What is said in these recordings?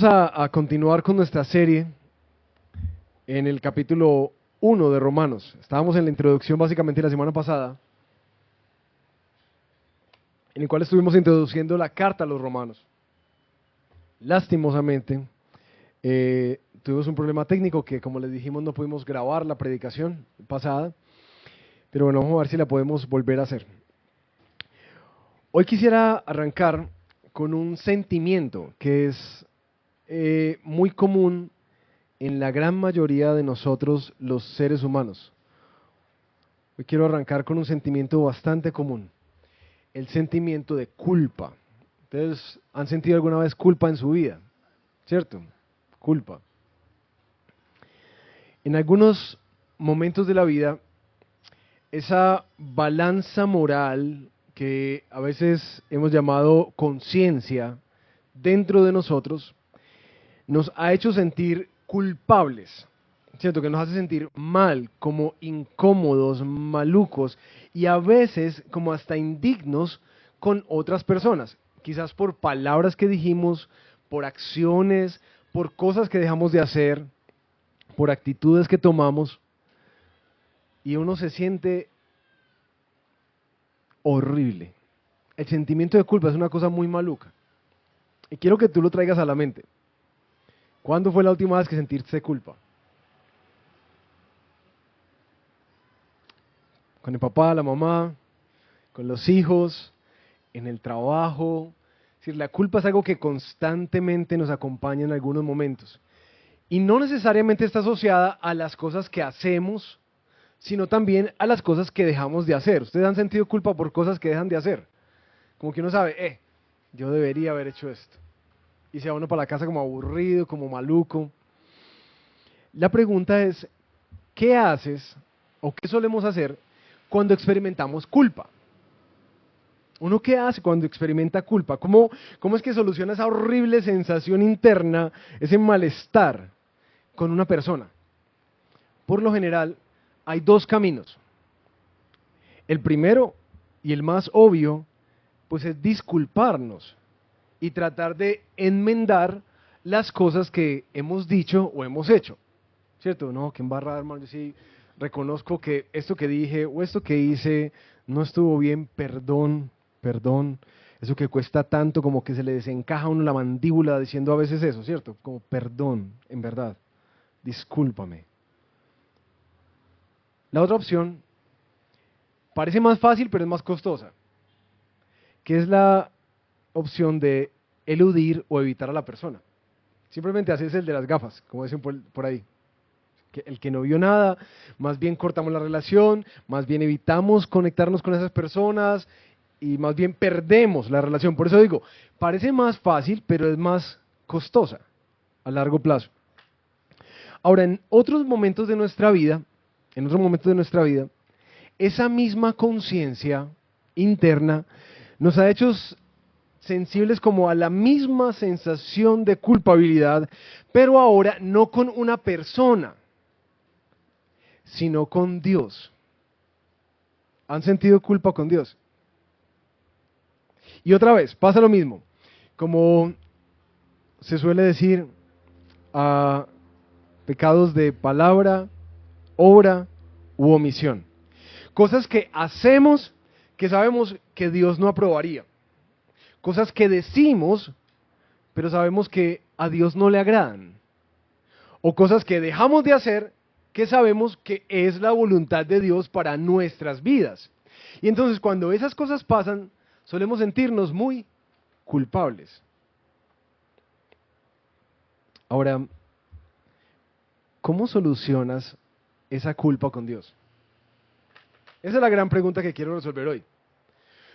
A continuar con nuestra serie en el capítulo 1 de Romanos. Estábamos en la introducción básicamente la semana pasada, en el cual estuvimos introduciendo la carta a los romanos. Lastimosamente, tuvimos un problema técnico que, como les dijimos, no pudimos grabar la predicación pasada, pero bueno, vamos a ver si la podemos volver a hacer. Hoy quisiera arrancar con un sentimiento que es muy común en la gran mayoría de nosotros los seres humanos. Hoy quiero arrancar con un sentimiento bastante común, el sentimiento de culpa. ¿Ustedes han sentido alguna vez culpa en su vida? ¿Cierto? Culpa. En algunos momentos de la vida, esa balanza moral que a veces hemos llamado conciencia dentro de nosotros, nos ha hecho sentir culpables, ¿cierto? Que nos hace sentir mal, como incómodos, malucos y a veces como hasta indignos con otras personas, quizás por palabras que dijimos, por acciones, por cosas que dejamos de hacer, por actitudes que tomamos, y uno se siente horrible. El sentimiento de culpa es una cosa muy maluca, y quiero que tú lo traigas a la mente. ¿Cuándo fue la última vez que sentiste culpa? Con el papá, la mamá, con los hijos, en el trabajo. Es decir, la culpa es algo que constantemente nos acompaña en algunos momentos. Y no necesariamente está asociada a las cosas que hacemos, sino también a las cosas que dejamos de hacer. ¿Ustedes han sentido culpa por cosas que dejan de hacer? Como que uno sabe, yo debería haber hecho esto. Y se va uno para la casa como aburrido, como maluco. La pregunta es, ¿qué haces o qué solemos hacer cuando experimentamos culpa? ¿Uno qué hace cuando experimenta culpa? ¿Cómo es que soluciona esa horrible sensación interna, ese malestar con una persona? Por lo general, hay dos caminos. El primero y el más obvio, pues es disculparnos y tratar de enmendar las cosas que hemos dicho o hemos hecho. ¿Cierto? No, que embarrada, hermano, yo sí reconozco que esto que dije o esto que hice no estuvo bien, perdón. Eso que cuesta tanto, como que se le desencaja a uno la mandíbula diciendo a veces eso, ¿cierto? Como perdón, en verdad, discúlpame. La otra opción parece más fácil, pero es más costosa, que es la opción de eludir o evitar a la persona. Simplemente haces el de las gafas, como dicen por ahí. El que no vio nada, más bien cortamos la relación, más bien evitamos conectarnos con esas personas y más bien perdemos la relación. Por eso digo, parece más fácil, pero es más costosa a largo plazo. Ahora, en otros momentos de nuestra vida, esa misma conciencia interna nos ha hecho sensibles como a la misma sensación de culpabilidad, pero ahora no con una persona, sino con Dios. ¿Han sentido culpa con Dios? Y otra vez, pasa lo mismo. Como se suele decir, pecados de palabra, obra u omisión. Cosas que hacemos que sabemos que Dios no aprobaría. Cosas que decimos, pero sabemos que a Dios no le agradan. O cosas que dejamos de hacer que sabemos que es la voluntad de Dios para nuestras vidas. Y entonces cuando esas cosas pasan, solemos sentirnos muy culpables. Ahora, ¿cómo solucionas esa culpa con Dios? Esa es la gran pregunta que quiero resolver hoy.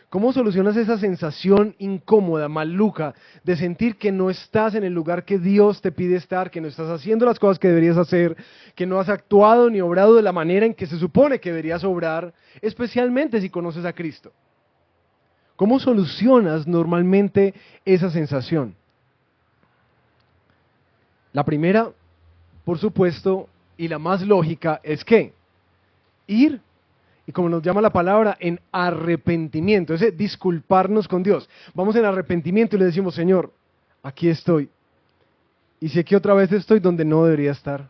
¿Cómo solucionas esa sensación incómoda, maluca, de sentir que no estás en el lugar que Dios te pide estar, que no estás haciendo las cosas que deberías hacer, que no has actuado ni obrado de la manera en que se supone que deberías obrar, especialmente si conoces a Cristo? ¿Cómo solucionas normalmente esa sensación? La primera, por supuesto, y la más lógica, es que ir, y como nos llama la palabra, en arrepentimiento, es disculparnos con Dios. Vamos en arrepentimiento y le decimos, Señor, aquí estoy, y sé que otra vez estoy donde no debería estar.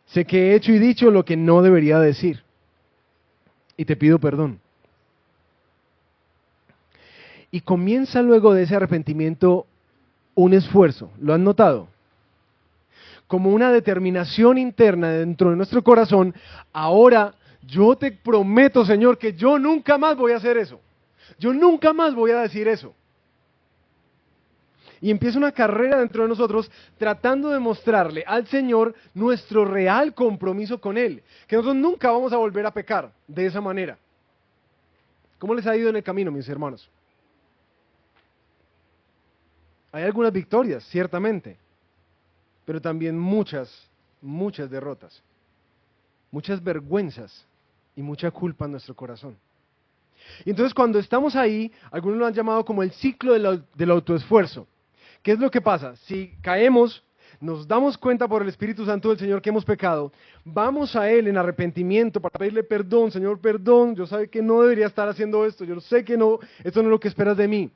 Sé que he hecho y dicho lo que no debería decir y te pido perdón. Y comienza luego de ese arrepentimiento un esfuerzo. ¿Lo han notado? Como una determinación interna dentro de nuestro corazón. Ahora yo te prometo, Señor, que yo nunca más voy a hacer eso. Yo nunca más voy a decir eso. Y empieza una carrera dentro de nosotros tratando de mostrarle al Señor nuestro real compromiso con Él. Que nosotros nunca vamos a volver a pecar de esa manera. ¿Cómo les ha ido en el camino, mis hermanos? Hay algunas victorias, ciertamente, pero también muchas, muchas derrotas, muchas vergüenzas y mucha culpa en nuestro corazón. Y entonces cuando estamos ahí, algunos lo han llamado como el ciclo del autoesfuerzo. ¿Qué es lo que pasa? Si caemos, nos damos cuenta por el Espíritu Santo del Señor que hemos pecado, vamos a Él en arrepentimiento para pedirle perdón, Señor, perdón, yo sé que no debería estar haciendo esto, yo sé que no, esto no es lo que esperas de mí.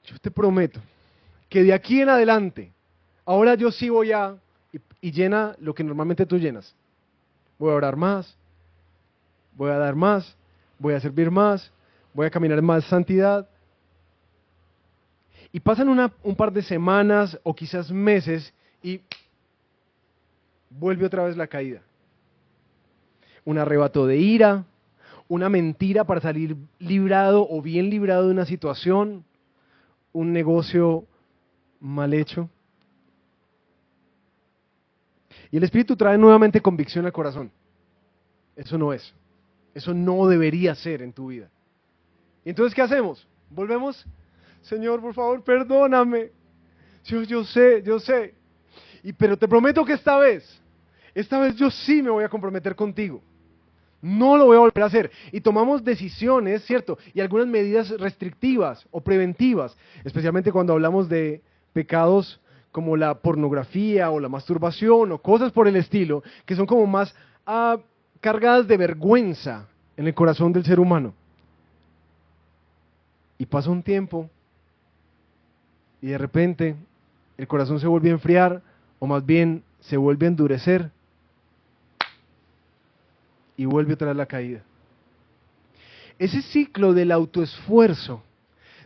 Yo te prometo que de aquí en adelante, ahora yo sí voy y llena lo que normalmente tú llenas. Voy a orar más, voy a dar más, voy a servir más, voy a caminar en más santidad. Y pasan un par de semanas o quizás meses y vuelve otra vez la caída. Un arrebato de ira, una mentira para salir librado o bien librado de una situación, un negocio mal hecho. Y el Espíritu trae nuevamente convicción al corazón. Eso no es. Eso no debería ser en tu vida. ¿Y entonces qué hacemos? Volvemos. Señor, por favor, perdóname. Yo sé. Pero te prometo que esta vez yo sí me voy a comprometer contigo. No lo voy a volver a hacer. Y tomamos decisiones, ¿cierto? Y algunas medidas restrictivas o preventivas, especialmente cuando hablamos de pecados como la pornografía o la masturbación o cosas por el estilo, que son como más cargadas de vergüenza en el corazón del ser humano. Y pasa un tiempo y de repente el corazón se vuelve a enfriar o más bien se vuelve a endurecer y vuelve otra vez la caída. Ese ciclo del autoesfuerzo,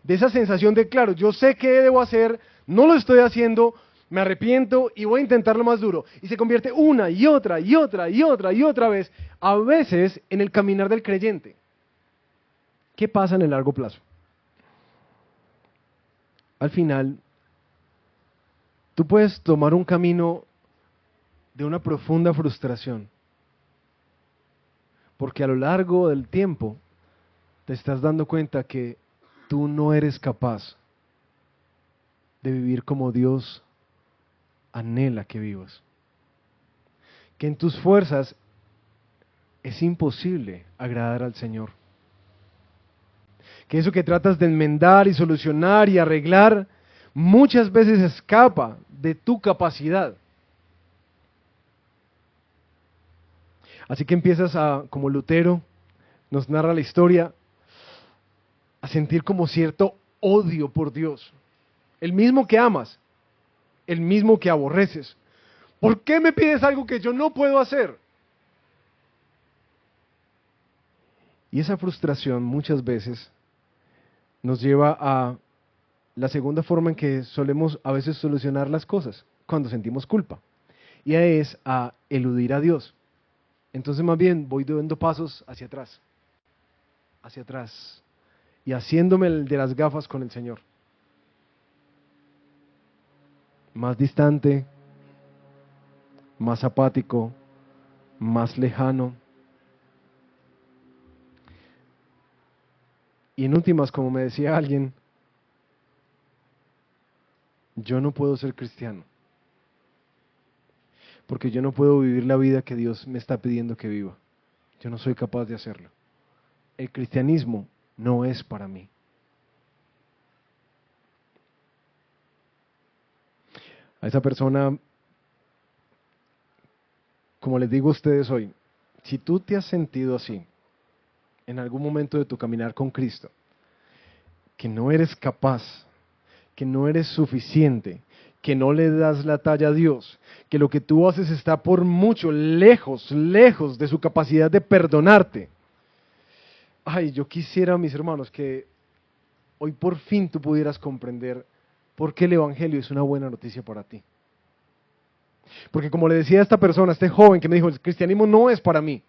de esa sensación de, claro, yo sé qué debo hacer, no lo estoy haciendo, me arrepiento y voy a intentarlo más duro. Y se convierte una y otra y otra y otra y otra vez, a veces en el caminar del creyente. ¿Qué pasa en el largo plazo? Al final, tú puedes tomar un camino de una profunda frustración, porque a lo largo del tiempo te estás dando cuenta que tú no eres capaz de vivir como Dios anhela que vivas. Que en tus fuerzas es imposible agradar al Señor. Que eso que tratas de enmendar y solucionar y arreglar muchas veces escapa de tu capacidad. Así que empiezas como Lutero nos narra la historia, a sentir como cierto odio por Dios. El mismo que amas, el mismo que aborreces. ¿Por qué me pides algo que yo no puedo hacer? Y esa frustración muchas veces nos lleva a la segunda forma en que solemos a veces solucionar las cosas, cuando sentimos culpa. Y es a eludir a Dios. Entonces más bien voy dando pasos hacia atrás, y haciéndome el de las gafas con el Señor. Más distante, más apático, más lejano. Y en últimas, como me decía alguien, yo no puedo ser cristiano, porque yo no puedo vivir la vida que Dios me está pidiendo que viva. Yo no soy capaz de hacerlo. El cristianismo no es para mí. A esa persona, como les digo a ustedes hoy, si tú te has sentido así en algún momento de tu caminar con Cristo, que no eres capaz, que no eres suficiente, que no le das la talla a Dios, que lo que tú haces está por mucho lejos, lejos de su capacidad de perdonarte. Ay, yo quisiera, mis hermanos, que hoy por fin tú pudieras comprender por qué el Evangelio es una buena noticia para ti. Porque como le decía a esta persona, a este joven que me dijo, el cristianismo no es para mí.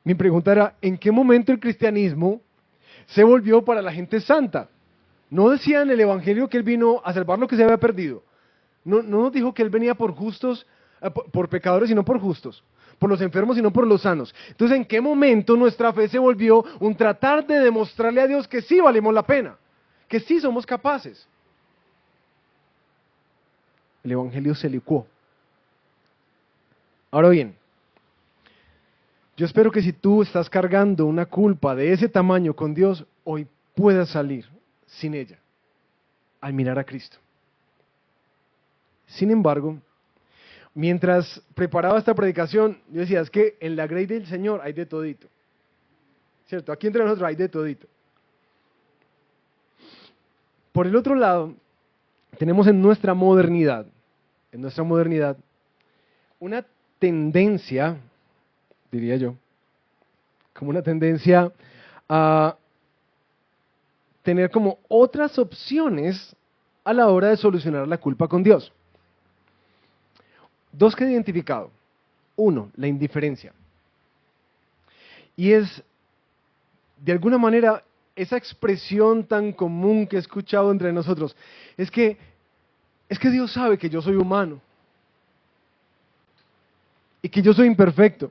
Mi pregunta era, ¿en qué momento el cristianismo se volvió para la gente santa? No decía en el Evangelio que Él vino a salvar lo que se había perdido. No nos dijo que Él venía por justos, por pecadores y no por justos, por los enfermos y no por los sanos. Entonces, ¿en qué momento nuestra fe se volvió un tratar de demostrarle a Dios que sí valemos la pena, que sí somos capaces? El Evangelio se licuó. Ahora bien, yo espero que si tú estás cargando una culpa de ese tamaño con Dios, hoy puedas salir sin ella, al mirar a Cristo. Sin embargo, mientras preparaba esta predicación, yo decía, es que en la grey del Señor hay de todito. ¿Cierto? Aquí entre nosotros hay de todito. Por el otro lado, tenemos en nuestra modernidad, una tendencia, diría yo, como una tendencia a tener como otras opciones a la hora de solucionar la culpa con Dios. Dos que he identificado. Uno, la indiferencia. Y es, de alguna manera, esa expresión tan común que he escuchado entre nosotros. Es que Dios sabe que yo soy humano. Y que yo soy imperfecto.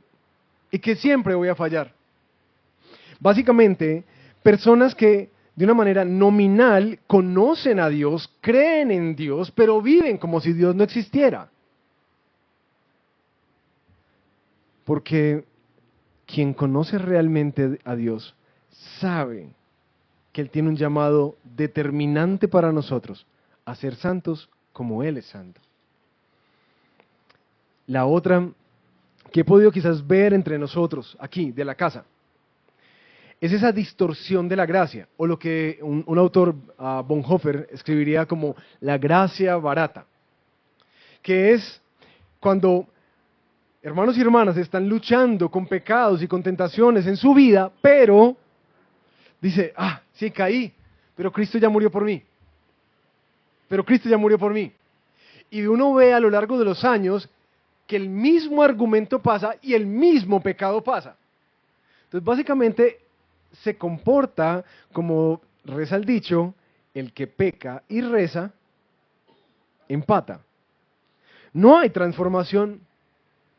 Y que siempre voy a fallar. Básicamente, personas que de una manera nominal conocen a Dios, creen en Dios, pero viven como si Dios no existiera. Porque quien conoce realmente a Dios sabe que Él tiene un llamado determinante para nosotros, a ser santos como Él es santo. La otra que he podido quizás ver entre nosotros, aquí, de la casa, es esa distorsión de la gracia, o lo que un autor, Bonhoeffer, escribiría como la gracia barata, que es cuando hermanos y hermanas están luchando con pecados y con tentaciones en su vida, pero dice, sí caí, pero Cristo ya murió por mí. Pero Cristo ya murió por mí. Y uno ve a lo largo de los años que el mismo argumento pasa y el mismo pecado pasa. Entonces, básicamente, se comporta como reza el dicho, el que peca y reza, empata. No hay transformación,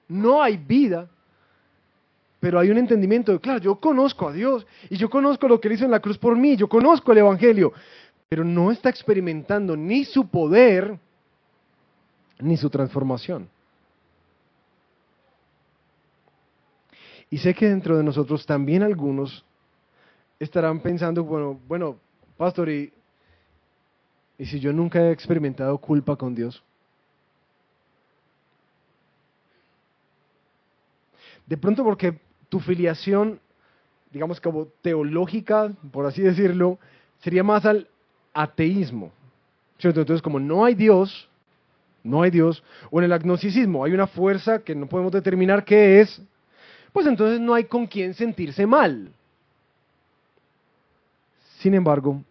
no hay vida, pero hay un entendimiento de, claro, yo conozco a Dios y yo conozco lo que Él hizo en la cruz por mí, yo conozco el Evangelio, pero no está experimentando ni su poder ni su transformación. Y sé que dentro de nosotros también algunos estarán pensando, bueno, pastor, ¿y si yo nunca he experimentado culpa con Dios? De pronto porque tu filiación, digamos como teológica, por así decirlo, sería más al ateísmo, ¿cierto? Entonces, como no hay Dios, o en el agnosticismo hay una fuerza que no podemos determinar qué es, pues entonces no hay con quién sentirse mal. Sin embargo,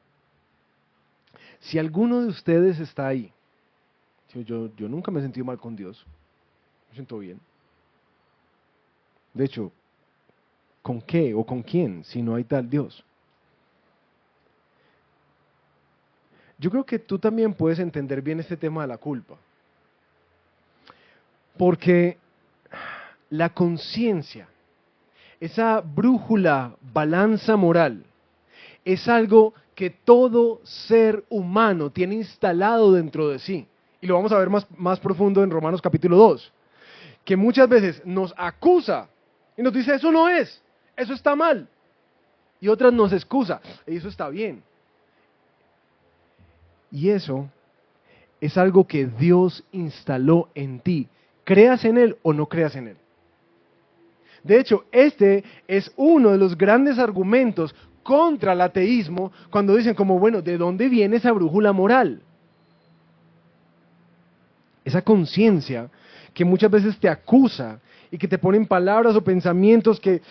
si alguno de ustedes está ahí, yo nunca me he sentido mal con Dios, me siento bien. De hecho, ¿con qué o con quién si no hay tal Dios? Yo creo que tú también puedes entender bien este tema de la culpa. Porque la conciencia, esa brújula, balanza moral, es algo que todo ser humano tiene instalado dentro de sí. Y lo vamos a ver más profundo en Romanos capítulo 2. Que muchas veces nos acusa y nos dice, eso no es, eso está mal. Y otras nos excusa, y eso está bien. Y eso es algo que Dios instaló en ti, creas en Él o no creas en Él. De hecho, este es uno de los grandes argumentos contra el ateísmo cuando dicen como, bueno, ¿de dónde viene esa brújula moral? Esa conciencia que muchas veces te acusa y que te pone en palabras o pensamientos que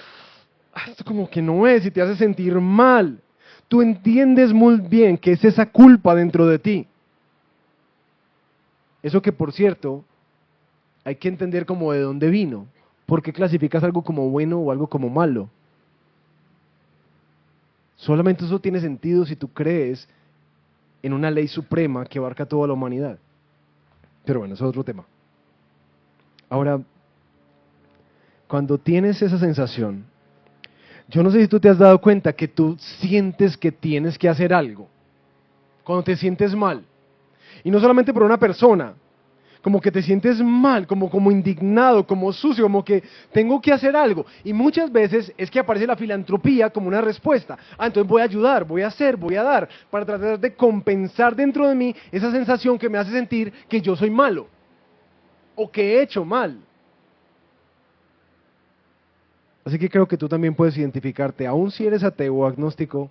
esto como que no es y te hace sentir mal. Tú entiendes muy bien que es esa culpa dentro de ti. Eso que, por cierto, hay que entender como de dónde vino. ¿Por qué clasificas algo como bueno o algo como malo? Solamente eso tiene sentido si tú crees en una ley suprema que abarca toda la humanidad. Pero bueno, eso es otro tema. Ahora, cuando tienes esa sensación, yo no sé si tú te has dado cuenta que tú sientes que tienes que hacer algo. Cuando te sientes mal. Y no solamente por una persona, como que te sientes mal, como indignado, como sucio, como que tengo que hacer algo. Y muchas veces es que aparece la filantropía como una respuesta. Entonces voy a ayudar, voy a hacer, voy a dar, para tratar de compensar dentro de mí esa sensación que me hace sentir que yo soy malo o que he hecho mal. Así que creo que tú también puedes identificarte, aun si eres ateo o agnóstico,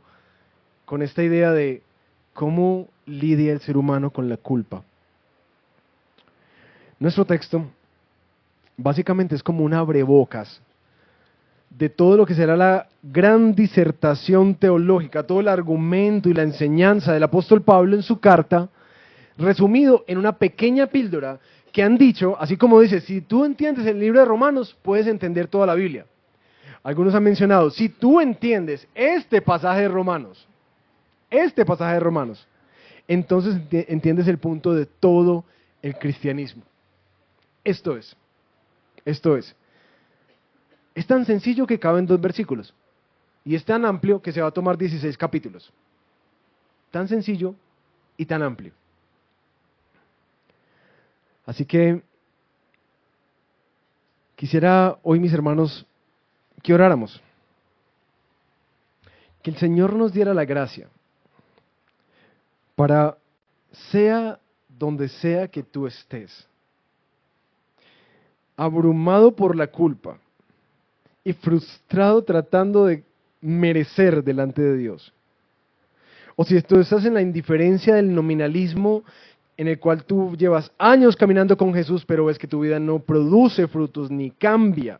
con esta idea de cómo lidia el ser humano con la culpa. Nuestro texto básicamente es como un abrebocas de todo lo que será la gran disertación teológica, todo el argumento y la enseñanza del apóstol Pablo en su carta, resumido en una pequeña píldora que han dicho, así como dice, si tú entiendes el libro de Romanos, puedes entender toda la Biblia. Algunos han mencionado, si tú entiendes este pasaje de Romanos, entonces entiendes el punto de todo el cristianismo. Esto es. Es tan sencillo que cabe en 2 versículos. Y es tan amplio que se va a tomar 16 capítulos. Tan sencillo y tan amplio. Así que quisiera hoy, mis hermanos, que oráramos. Que el Señor nos diera la gracia para, sea donde sea que tú estés, abrumado por la culpa y frustrado tratando de merecer delante de Dios. O si tú estás en la indiferencia del nominalismo en el cual tú llevas años caminando con Jesús, pero ves que tu vida no produce frutos ni cambia.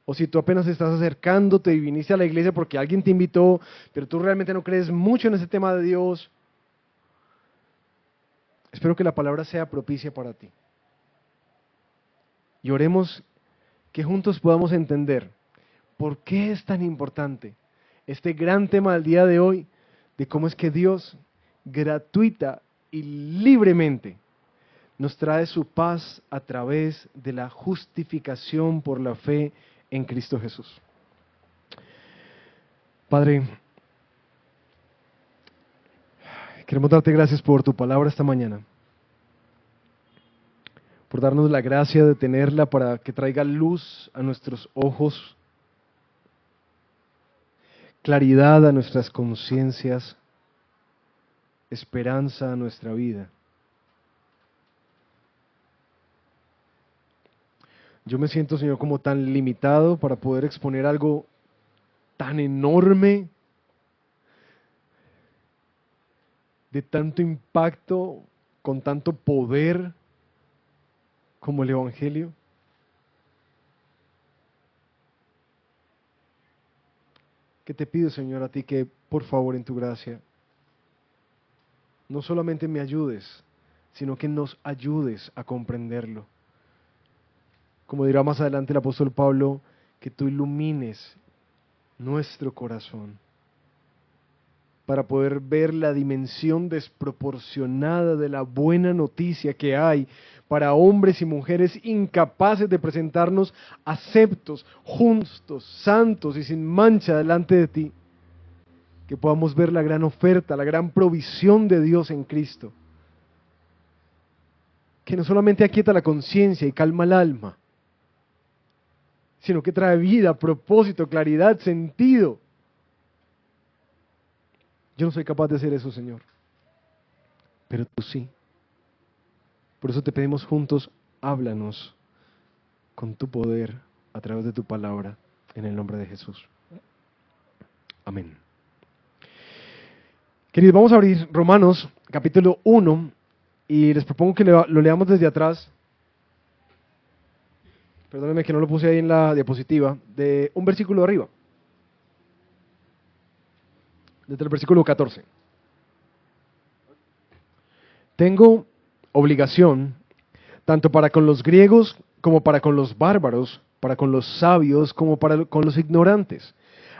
O si tú apenas estás acercándote y viniste a la iglesia porque alguien te invitó, pero tú realmente no crees mucho en ese tema de Dios. Espero que la palabra sea propicia para ti. Y oremos que juntos podamos entender por qué es tan importante este gran tema del día de hoy, de cómo es que Dios gratuita y libremente nos trae su paz a través de la justificación por la fe en Cristo Jesús. Padre, queremos darte gracias por tu palabra esta mañana, por darnos la gracia de tenerla para que traiga luz a nuestros ojos, claridad a nuestras conciencias, esperanza a nuestra vida. Yo me siento, Señor, como tan limitado para poder exponer algo tan enorme, de tanto impacto, con tanto poder como el Evangelio. Que te pido, Señor, a ti que, por favor, en tu gracia, no solamente me ayudes, sino que nos ayudes a comprenderlo. Como dirá más adelante el apóstol Pablo, que tú ilumines nuestro corazón para poder ver la dimensión desproporcionada de la buena noticia que hay para hombres y mujeres incapaces de presentarnos aceptos, justos, santos y sin mancha delante de ti. Que podamos ver la gran oferta, la gran provisión de Dios en Cristo. Que no solamente aquieta la conciencia y calma el alma, sino que trae vida, propósito, claridad, sentido. Yo no soy capaz de hacer eso, Señor, pero tú sí. Por eso te pedimos juntos, háblanos con tu poder a través de tu palabra, en el nombre de Jesús. Amén. Amén. Queridos, vamos a abrir Romanos capítulo 1 y les propongo que lo leamos desde atrás. Perdónenme que no lo puse ahí en la diapositiva, de un versículo arriba, desde el versículo 14. Tengo obligación, tanto para con los griegos como para con los bárbaros, para con los sabios como para con los ignorantes.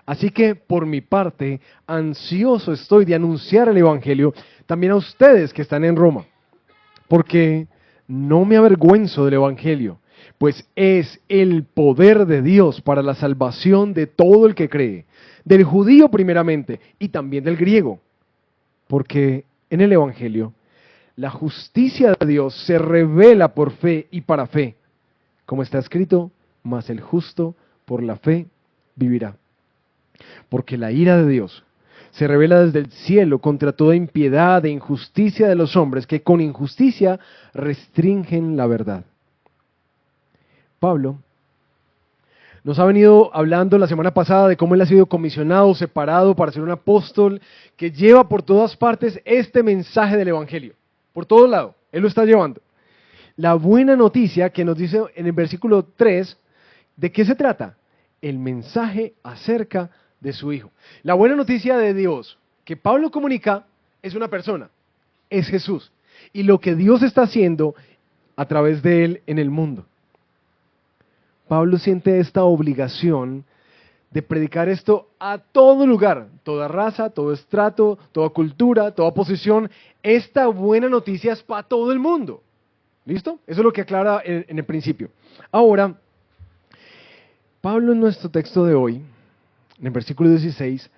Así que, por mi parte, ansioso estoy de anunciar el Evangelio también a ustedes que están en Roma, porque no me avergüenzo del Evangelio, pues es el poder de Dios para la salvación de todo el que cree, del judío primeramente y también del griego, porque en el Evangelio la justicia de Dios se revela por fe y para fe, como está escrito, mas el justo por la fe vivirá. Porque la ira de Dios se revela desde el cielo contra toda impiedad e injusticia de los hombres que con injusticia restringen la verdad. Pablo nos ha venido hablando la semana pasada de cómo él ha sido comisionado, separado para ser un apóstol que lleva por todas partes este mensaje del Evangelio. Por todo lado, él lo está llevando. La buena noticia que nos dice en el versículo 3, ¿de qué se trata? El mensaje acerca de su Hijo. La buena noticia de Dios que Pablo comunica es una persona, es Jesús. Y lo que Dios está haciendo a través de él en el mundo. Pablo siente esta obligación de predicar esto a todo lugar, toda raza, todo estrato, toda cultura, toda posición. Esta buena noticia es para todo el mundo. ¿Listo? Eso es lo que aclara en el principio. Ahora, Pablo en nuestro texto de hoy, en el versículo 16,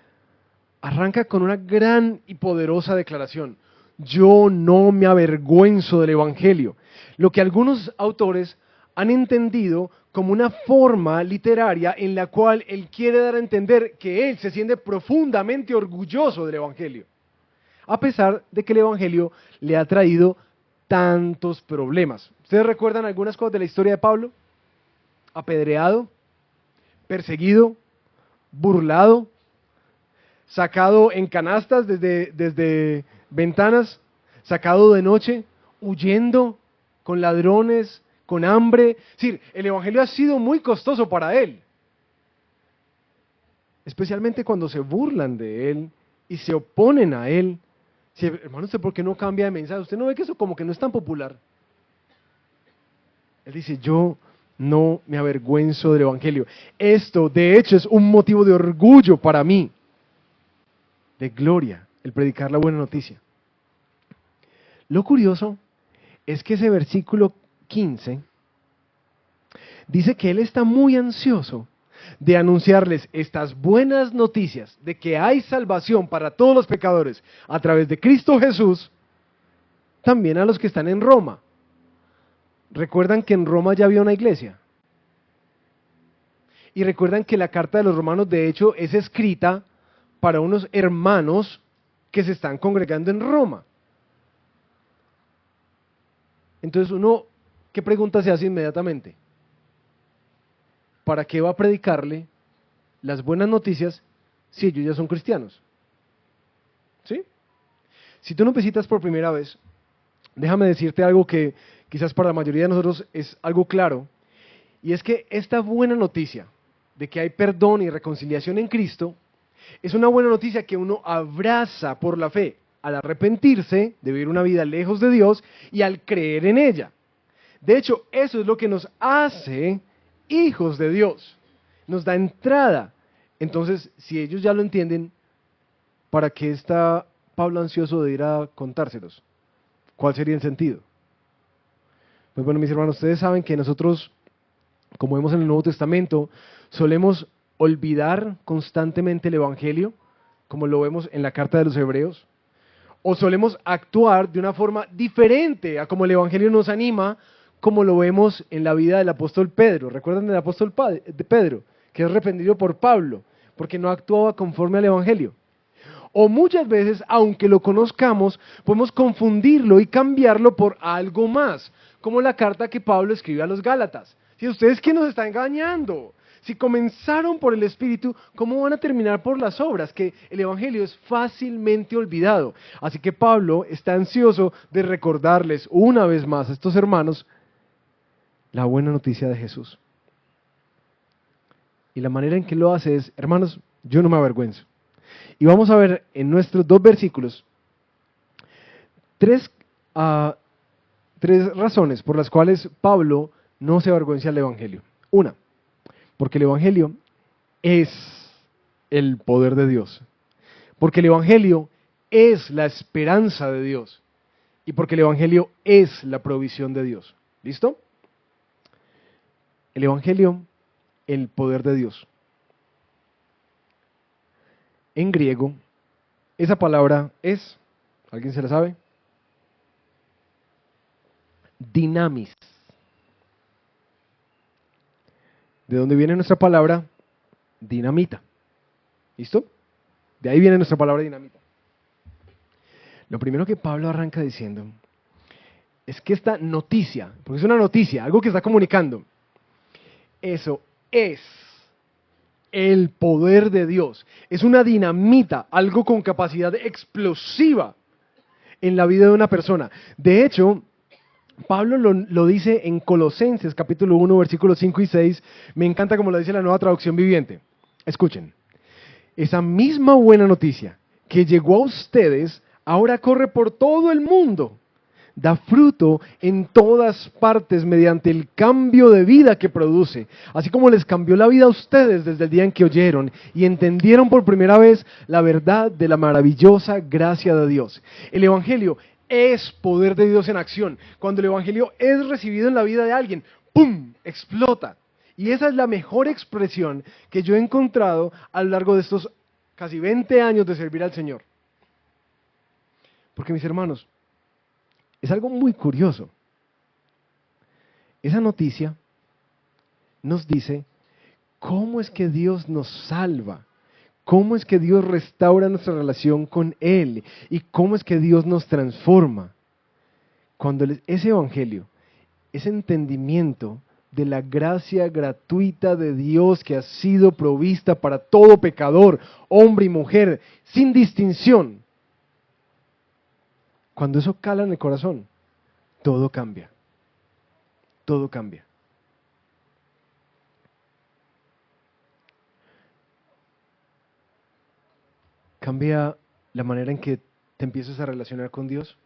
arranca con una gran y poderosa declaración. Yo no me avergüenzo del Evangelio. Lo que algunos autores han entendido como una forma literaria en la cual él quiere dar a entender que él se siente profundamente orgulloso del Evangelio, a pesar de que el Evangelio le ha traído tantos problemas. ¿Ustedes recuerdan algunas cosas de la historia de Pablo? Apedreado, perseguido, burlado, sacado en canastas desde ventanas, sacado de noche, huyendo con ladrones, con hambre. Es decir, el Evangelio ha sido muy costoso para él, especialmente cuando se burlan de él y se oponen a él. Si, hermano, ¿usted por qué no cambia de mensaje? ¿Usted no ve que eso como que no es tan popular? Él dice, yo no me avergüenzo del Evangelio. Esto, de hecho, es un motivo de orgullo para mí, de gloria, el predicar la buena noticia. Lo curioso es que ese versículo 15 dice que él está muy ansioso de anunciarles estas buenas noticias de que hay salvación para todos los pecadores a través de Cristo Jesús, también a los que están en Roma. ¿Recuerdan que en Roma ya había una iglesia? Y recuerdan que la carta de los romanos, de hecho, es escrita para unos hermanos que se están congregando en Roma. Entonces uno, ¿qué pregunta se hace inmediatamente? ¿Para qué va a predicarle las buenas noticias si ellos ya son cristianos? ¿Sí? Si tú nos visitas por primera vez, déjame decirte algo que quizás para la mayoría de nosotros es algo claro, y es que esta buena noticia de que hay perdón y reconciliación en Cristo es una buena noticia que uno abraza por la fe al arrepentirse de vivir una vida lejos de Dios y al creer en ella. De hecho, eso es lo que nos hace hijos de Dios, nos da entrada. Entonces, si ellos ya lo entienden, ¿para qué está Pablo ansioso de ir a contárselos? ¿Cuál sería el sentido? Pues bueno, mis hermanos, ustedes saben que nosotros, como vemos en el Nuevo Testamento, solemos olvidar constantemente el Evangelio, como lo vemos en la carta de los Hebreos, o solemos actuar de una forma diferente a como el Evangelio nos anima, como lo vemos en la vida del apóstol Pedro. ¿Recuerdan del apóstol Pedro, que es reprendido por Pablo, porque no actuaba conforme al Evangelio? O muchas veces, aunque lo conozcamos, podemos confundirlo y cambiarlo por algo más, como la carta que Pablo escribe a los Gálatas. Si ustedes, ¿quién nos está engañando? Si comenzaron por el Espíritu, ¿cómo van a terminar por las obras? Que el Evangelio es fácilmente olvidado. Así que Pablo está ansioso de recordarles una vez más a estos hermanos la buena noticia de Jesús. Y la manera en que lo hace es, hermanos, yo no me avergüenzo. Y vamos a ver en nuestros 2 versículos tres razones por las cuales Pablo no se avergüenza del Evangelio. Una, porque el Evangelio es el poder de Dios. Porque el Evangelio es la esperanza de Dios. Y porque el Evangelio es la provisión de Dios. ¿Listo? El Evangelio, el poder de Dios. En griego, esa palabra es, ¿alguien se la sabe? Dinamis. ¿De dónde viene nuestra palabra? Dinamita. ¿Listo? De ahí viene nuestra palabra dinamita. Lo primero que Pablo arranca diciendo es que esta noticia, porque es una noticia, algo que está comunicando, eso es el poder de Dios. Es una dinamita, algo con capacidad explosiva en la vida de una persona. De hecho, Pablo lo dice en Colosenses capítulo 1, versículos 5 y 6. Me encanta como lo dice la Nueva Traducción Viviente. Escuchen. Esa misma buena noticia que llegó a ustedes ahora corre por todo el mundo. Da fruto en todas partes mediante el cambio de vida que produce, así como les cambió la vida a ustedes desde el día en que oyeron y entendieron por primera vez la verdad de la maravillosa gracia de Dios. El Evangelio es poder de Dios en acción. Cuando el Evangelio es recibido en la vida de alguien, ¡pum!, explota. Y esa es la mejor expresión que yo he encontrado a lo largo de estos casi 20 años de servir al Señor. Porque mis hermanos, es algo muy curioso. Esa noticia nos dice cómo es que Dios nos salva, cómo es que Dios restaura nuestra relación con Él y cómo es que Dios nos transforma. Cuando ese evangelio, ese entendimiento de la gracia gratuita de Dios que ha sido provista para todo pecador, hombre y mujer, sin distinción, cuando eso cala en el corazón, todo cambia. Todo cambia. Cambia la manera en que te empiezas a relacionar con Dios.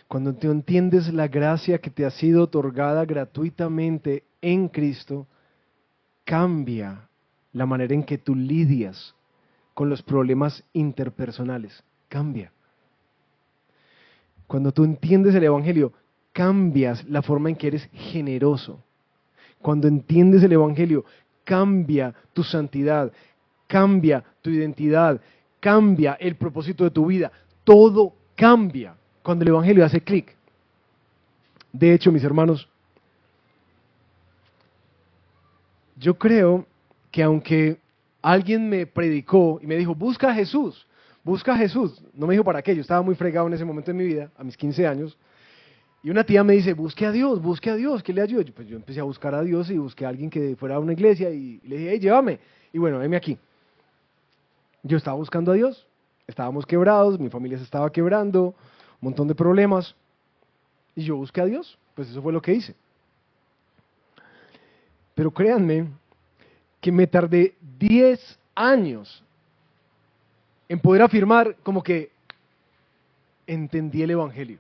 Cuando tú entiendes la gracia que te ha sido otorgada gratuitamente en Cristo, cambia la manera en que tú lidias con los problemas interpersonales. Cambia. Cuando tú entiendes el Evangelio, cambias la forma en que eres generoso. Cuando entiendes el Evangelio, cambia tu santidad, cambia tu identidad, cambia el propósito de tu vida. Todo cambia cuando el Evangelio hace clic. De hecho, mis hermanos, yo creo que aunque alguien me predicó y me dijo, busca a Jesús, no me dijo para qué, yo estaba muy fregado en ese momento de mi vida, a mis 15 años, y una tía me dice, busque a Dios, que le ayude. Pues yo empecé a buscar a Dios y busqué a alguien que fuera a una iglesia y le dije, hey, llévame. Y bueno, heme aquí. Yo estaba buscando a Dios, estábamos quebrados, mi familia se estaba quebrando, un montón de problemas, y yo busqué a Dios, pues eso fue lo que hice. Pero créanme que me tardé 10 años en poder afirmar como que entendí el Evangelio.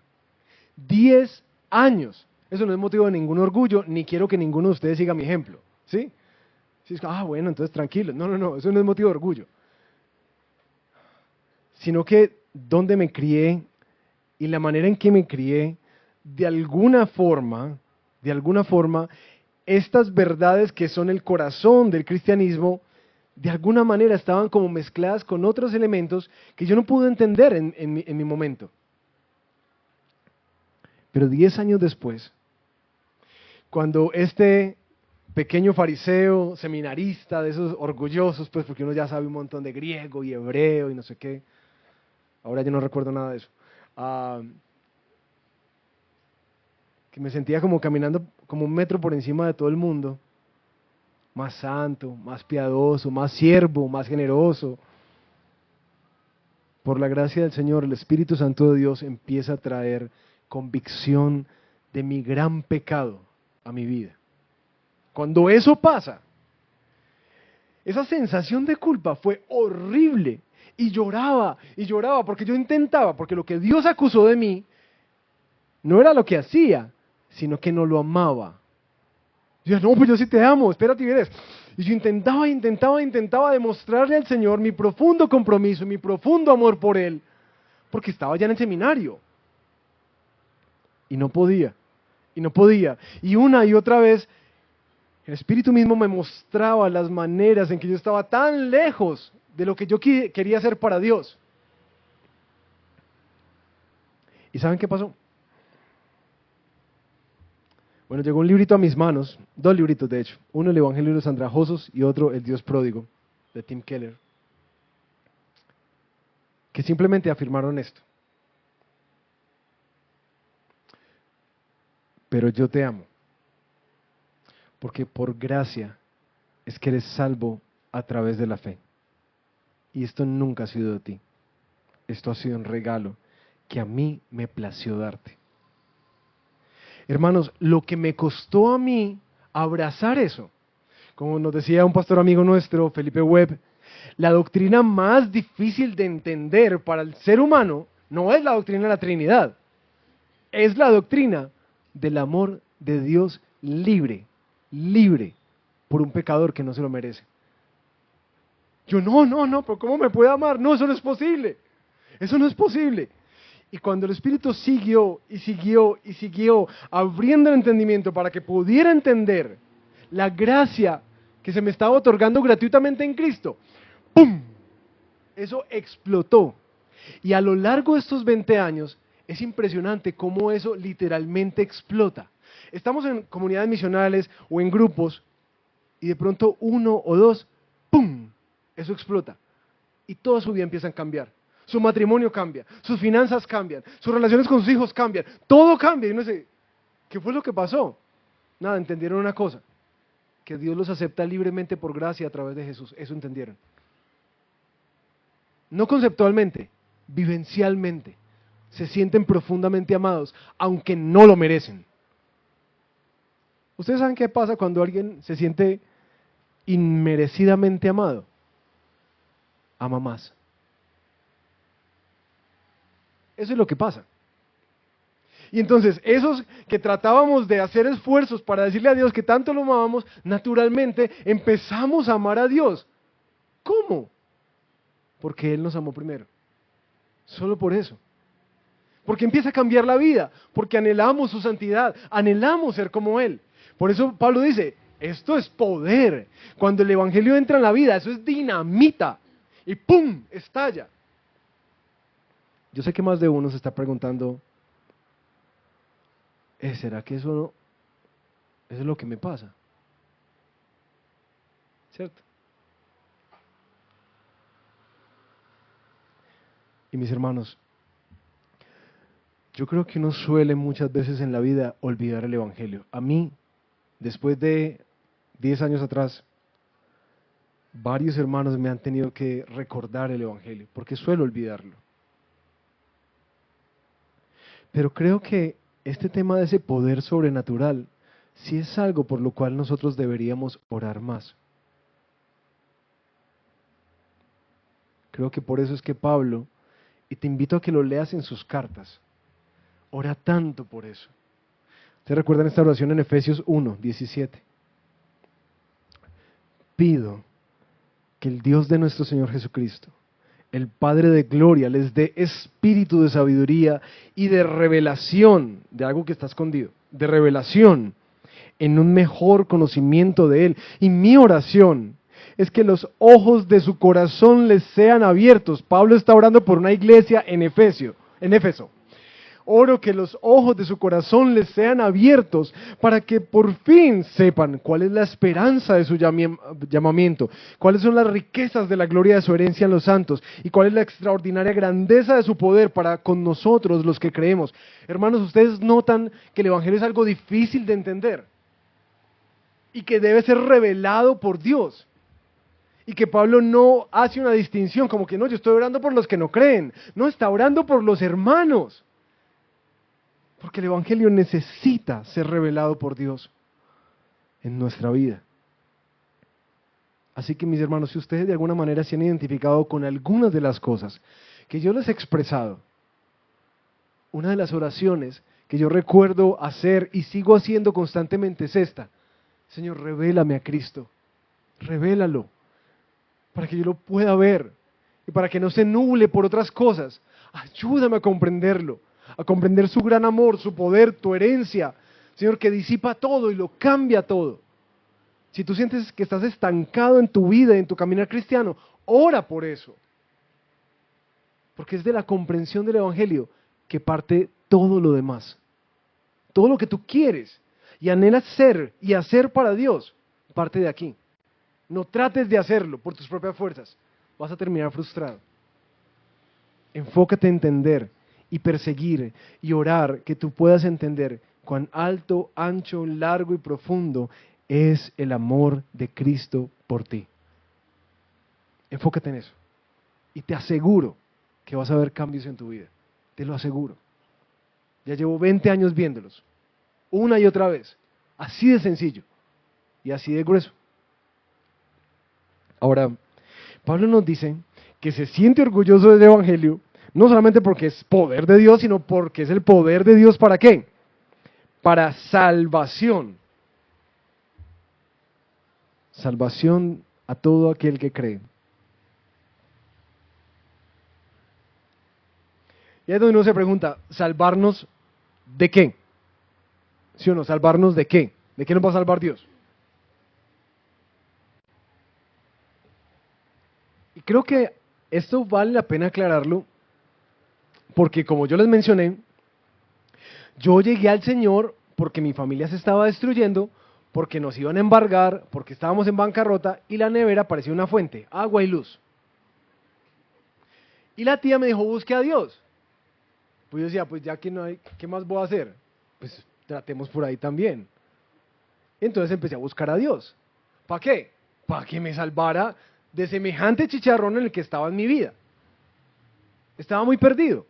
10 años. Eso no es motivo de ningún orgullo, ni quiero que ninguno de ustedes siga mi ejemplo. ¿Sí? Si es que, bueno, entonces tranquilo. No, eso no es motivo de orgullo. Sino que donde me crié y la manera en que me crié, de alguna forma, estas verdades que son el corazón del cristianismo, de alguna manera estaban como mezcladas con otros elementos que yo no pude entender en mi momento. Pero 10 años después, cuando este pequeño fariseo, seminarista, de esos orgullosos, pues porque uno ya sabe un montón de griego y hebreo y no sé qué, ahora yo no recuerdo nada de eso, que me sentía como caminando como un metro por encima de todo el mundo, más santo, más piadoso, más siervo, más generoso. Por la gracia del Señor, el Espíritu Santo de Dios empieza a traer convicción de mi gran pecado a mi vida. Cuando eso pasa, esa sensación de culpa fue horrible. Y lloraba, porque yo intentaba, porque lo que Dios acusó de mí no era lo que hacía, sino que no lo amaba. Yo decía, no, pues yo sí te amo, espérate y verás. Y yo intentaba demostrarle al Señor mi profundo compromiso, mi profundo amor por Él, porque estaba ya en el seminario. Y no podía. Y una y otra vez, el Espíritu mismo me mostraba las maneras en que yo estaba tan lejos de lo que yo quería hacer para Dios. ¿Y saben qué pasó? Bueno, llegó un librito a mis manos, 2 libritos de hecho, uno el Evangelio de los Andrajosos y otro el Dios Pródigo, de Tim Keller, que simplemente afirmaron esto. Pero yo te amo, porque por gracia es que eres salvo a través de la fe. Y esto nunca ha sido de ti, esto ha sido un regalo que a mí me plació darte. Hermanos, lo que me costó a mí abrazar eso, como nos decía un pastor amigo nuestro, Felipe Webb, la doctrina más difícil de entender para el ser humano no es la doctrina de la Trinidad, es la doctrina del amor de Dios libre por un pecador que no se lo merece. Yo no, pero ¿cómo me puede amar? No, eso no es posible. Eso no es posible. Y cuando el Espíritu siguió abriendo el entendimiento para que pudiera entender la gracia que se me estaba otorgando gratuitamente en Cristo, ¡pum! Eso explotó. Y a lo largo de estos 20 años, es impresionante cómo eso literalmente explota. Estamos en comunidades misionales o en grupos y de pronto 1 o 2, ¡pum! Eso explota. Y toda su vida empieza a cambiar. Su matrimonio cambia, sus finanzas cambian, sus relaciones con sus hijos cambian, todo cambia. Y uno dice, ¿qué fue lo que pasó? Nada, entendieron una cosa, que Dios los acepta libremente por gracia a través de Jesús. Eso entendieron. No conceptualmente, vivencialmente. Se sienten profundamente amados, aunque no lo merecen. ¿Ustedes saben qué pasa cuando alguien se siente inmerecidamente amado? Ama más. Eso es lo que pasa. Y entonces, esos que tratábamos de hacer esfuerzos para decirle a Dios que tanto lo amábamos, naturalmente empezamos a amar a Dios. ¿Cómo? Porque Él nos amó primero. Solo por eso. Porque empieza a cambiar la vida, porque anhelamos su santidad, anhelamos ser como Él. Por eso Pablo dice, esto es poder. Cuando el Evangelio entra en la vida, eso es dinamita. Y ¡pum! Estalla. Yo sé que más de uno se está preguntando, ¿será que eso es lo que me pasa? ¿Cierto? Y mis hermanos, yo creo que uno suele muchas veces en la vida olvidar el Evangelio. A mí, después de 10 años atrás, varios hermanos me han tenido que recordar el Evangelio, porque suelo olvidarlo. Pero creo que este tema de ese poder sobrenatural sí es algo por lo cual nosotros deberíamos orar más. Creo que por eso es que Pablo, y te invito a que lo leas en sus cartas, ora tanto por eso. ¿Ustedes recuerdan esta oración en Efesios 1, 17? Pido que el Dios de nuestro Señor Jesucristo, el Padre de gloria, les dé espíritu de sabiduría y de revelación de algo que está escondido, de revelación en un mejor conocimiento de Él. Y mi oración es que los ojos de su corazón les sean abiertos. Pablo está orando por una iglesia en Éfeso. Oro que los ojos de su corazón les sean abiertos para que por fin sepan cuál es la esperanza de su llamamiento, cuáles son las riquezas de la gloria de su herencia en los santos y cuál es la extraordinaria grandeza de su poder para con nosotros los que creemos. Hermanos, ustedes notan que el Evangelio es algo difícil de entender. y que debe ser revelado por Dios. Y que Pablo no hace una distinción, como que no, yo estoy orando por los que no creen. No, está orando por los hermanos. Porque el Evangelio necesita ser revelado por Dios en nuestra vida. Así que mis hermanos, si ustedes de alguna manera se han identificado con algunas de las cosas que yo les he expresado, una de las oraciones que yo recuerdo hacer y sigo haciendo constantemente es esta: Señor, revélame a Cristo, revélalo, para que yo lo pueda ver y para que no se nuble por otras cosas. Ayúdame a comprenderlo, a comprender su gran amor, su poder, tu herencia, Señor, que disipa todo y lo cambia todo. Si tú sientes que estás estancado en tu vida, en tu caminar cristiano, ora por eso. Porque es de la comprensión del Evangelio que parte todo lo demás. Todo lo que tú quieres y anhelas ser y hacer para Dios, parte de aquí. No trates de hacerlo por tus propias fuerzas. Vas a terminar frustrado. Enfócate en entender y perseguir y orar que tú puedas entender cuán alto, ancho, largo y profundo es el amor de Cristo por ti. Enfócate en eso. Y te aseguro que vas a ver cambios en tu vida. Te lo aseguro. Ya llevo 20 años viéndolos. Una y otra vez. Así de sencillo. Y así de grueso. Ahora, Pablo nos dice que se siente orgulloso del Evangelio, no solamente porque es poder de Dios, sino porque es el poder de Dios ¿para qué? Para salvación. Salvación a todo aquel que cree. Y es donde uno se pregunta, ¿salvarnos de qué? ¿Sí o no? ¿Salvarnos de qué? ¿De qué nos va a salvar Dios? Y creo que esto vale la pena aclararlo, porque como yo les mencioné, yo llegué al Señor porque mi familia se estaba destruyendo, porque nos iban a embargar, porque estábamos en bancarrota y la nevera parecía una fuente, agua y luz. Y la tía me dijo, busque a Dios. Pues yo decía, pues ya que no hay, ¿qué más voy a hacer? Pues tratemos por ahí también. Entonces empecé a buscar a Dios. ¿Para qué? Para que me salvara de semejante chicharrón en el que estaba en mi vida. Estaba muy perdido,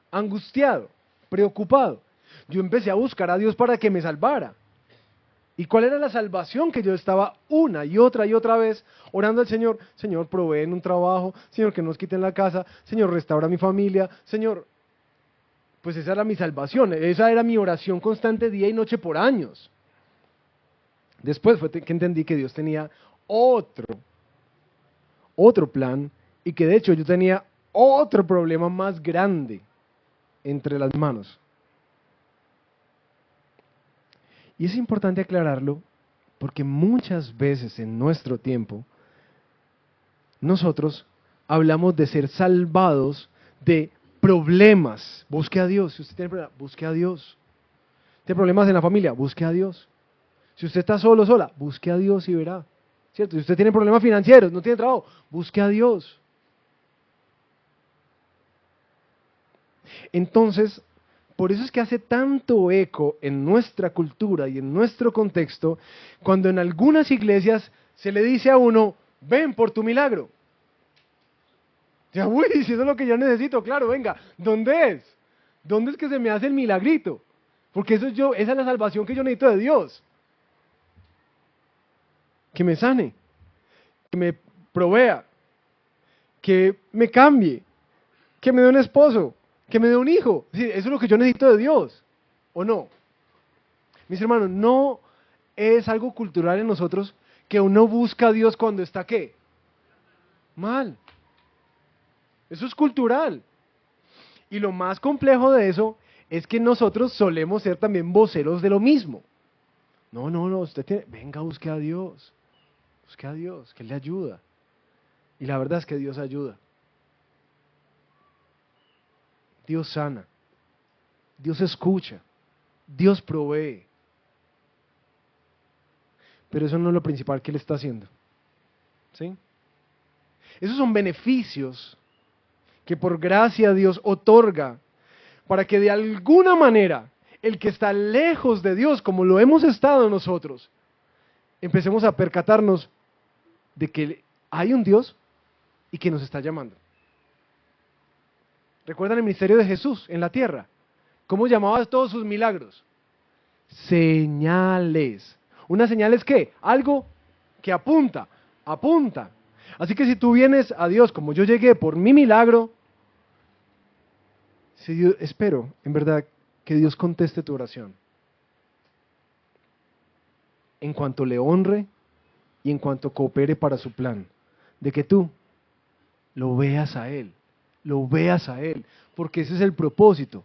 angustiado, preocupado. Yo empecé a buscar a Dios para que me salvara. ¿Y cuál era la salvación? Que yo estaba una y otra vez orando al Señor. Señor, provee en un trabajo. Señor, que no nos quiten la casa. Señor, restaura mi familia. Señor, pues esa era mi salvación. Esa era mi oración constante día y noche por años. Después fue que entendí que Dios tenía otro plan y que de hecho yo tenía otro problema más grande entre las manos. Y es importante aclararlo porque muchas veces en nuestro tiempo nosotros hablamos de ser salvados de problemas. Busque a Dios. Si usted tiene problemas, busque a Dios. ¿Tiene problemas en la familia? Busque a Dios. Si usted está solo, sola, busque a Dios y verá. ¿Cierto? Si usted tiene problemas financieros, no tiene trabajo, busque a Dios. Entonces, por eso es que hace tanto eco en nuestra cultura y en nuestro contexto cuando en algunas iglesias se le dice a uno, ven por tu milagro. Ya, uy, si eso es lo que yo necesito, claro, venga, ¿dónde es? ¿Dónde es que se me hace el milagrito? Porque esa es la salvación que yo necesito de Dios. Que me sane, que me provea, que me cambie, que me dé un esposo, que me dé un hijo. Sí, eso es lo que yo necesito de Dios, ¿o no? Mis hermanos, no es algo cultural en nosotros que uno busca a Dios cuando está ¿qué? Mal. Eso es cultural. Y lo más complejo de eso es que nosotros solemos ser también voceros de lo mismo. No, usted tiene, venga, busque a Dios. Busque a Dios, que Él le ayuda. Y la verdad es que Dios ayuda. Dios sana. Dios escucha. Dios provee. Pero eso no es lo principal que Él está haciendo. ¿Sí? Esos son beneficios que por gracia Dios otorga para que de alguna manera el que está lejos de Dios, como lo hemos estado nosotros, empecemos a percatarnos de que hay un Dios y que nos está llamando. ¿Recuerdan el ministerio de Jesús en la tierra? ¿Cómo llamaba todos sus milagros? Señales. ¿Una señal es qué? Algo que apunta, apunta. Así que si tú vienes a Dios como yo llegué por mi milagro, espero, en verdad, que Dios conteste tu oración. En cuanto le honre y en cuanto coopere para su plan, de que tú lo veas a Él, porque ese es el propósito.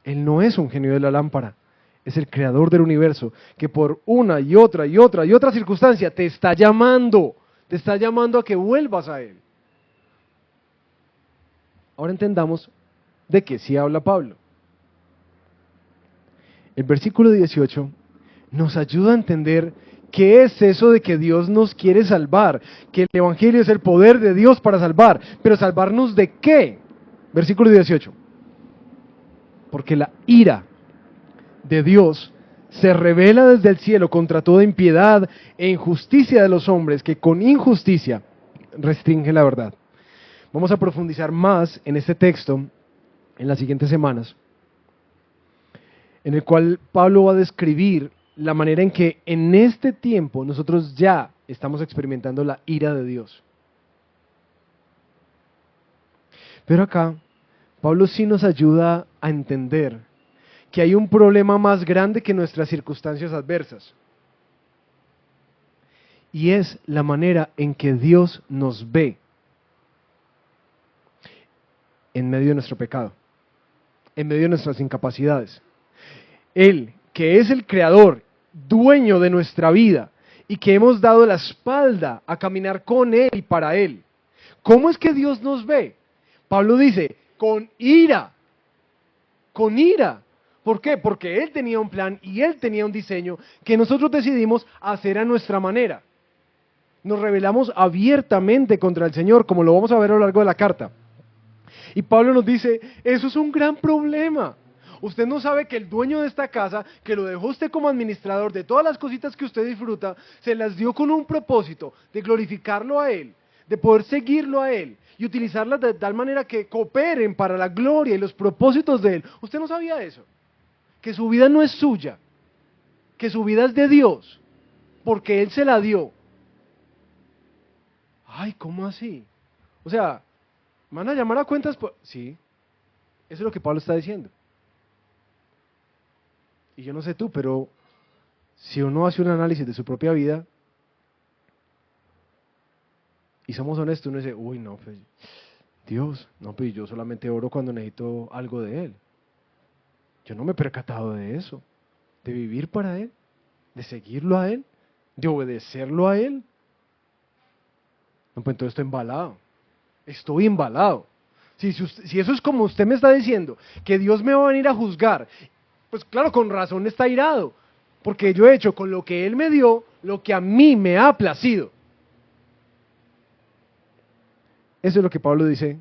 Él no es un genio de la lámpara, es el creador del universo, que por una y otra y otra y otra circunstancia te está llamando a que vuelvas a Él. Ahora entendamos de qué sí habla Pablo. El versículo 18 nos ayuda a entender qué es eso de que Dios nos quiere salvar, que el Evangelio es el poder de Dios para salvar, pero ¿salvarnos de qué? Versículo 18. Porque la ira de Dios se revela desde el cielo contra toda impiedad e injusticia de los hombres que con injusticia restringen la verdad. Vamos a profundizar más en este texto en las siguientes semanas, en el cual Pablo va a describir la manera en que en este tiempo nosotros ya estamos experimentando la ira de Dios. Pero acá, Pablo sí nos ayuda a entender que hay un problema más grande que nuestras circunstancias adversas. Y es la manera en que Dios nos ve en medio de nuestro pecado, en medio de nuestras incapacidades. Él, que es el creador, dueño de nuestra vida, y que hemos dado la espalda a caminar con Él y para Él. ¿Cómo es que Dios nos ve? Pablo dice, con ira, con ira. ¿Por qué? Porque Él tenía un plan y Él tenía un diseño que nosotros decidimos hacer a nuestra manera. Nos rebelamos abiertamente contra el Señor, como lo vamos a ver a lo largo de la carta. Y Pablo nos dice, eso es un gran problema. Usted no sabe que el dueño de esta casa, que lo dejó usted como administrador de todas las cositas que usted disfruta, se las dio con un propósito de glorificarlo a Él, de poder seguirlo a Él y utilizarlas de tal manera que cooperen para la gloria y los propósitos de Él. ¿Usted no sabía eso? Que su vida no es suya, que su vida es de Dios, porque Él se la dio. Ay, ¿cómo así? O sea, ¿me van a llamar a cuentas? Sí, eso es lo que Pablo está diciendo. Y yo no sé tú, pero si uno hace un análisis de su propia vida y somos honestos, uno dice, uy, no, pues, Dios, no, pues yo solamente oro cuando necesito algo de Él. Yo no me he percatado de eso, de vivir para Él, de seguirlo a Él, de obedecerlo a Él. No, pues entonces estoy embalado. Si eso es como usted me está diciendo, que Dios me va a venir a juzgar, pues claro, con razón está airado, porque yo he hecho con lo que Él me dio, lo que a mí me ha placido. Eso es lo que Pablo dice,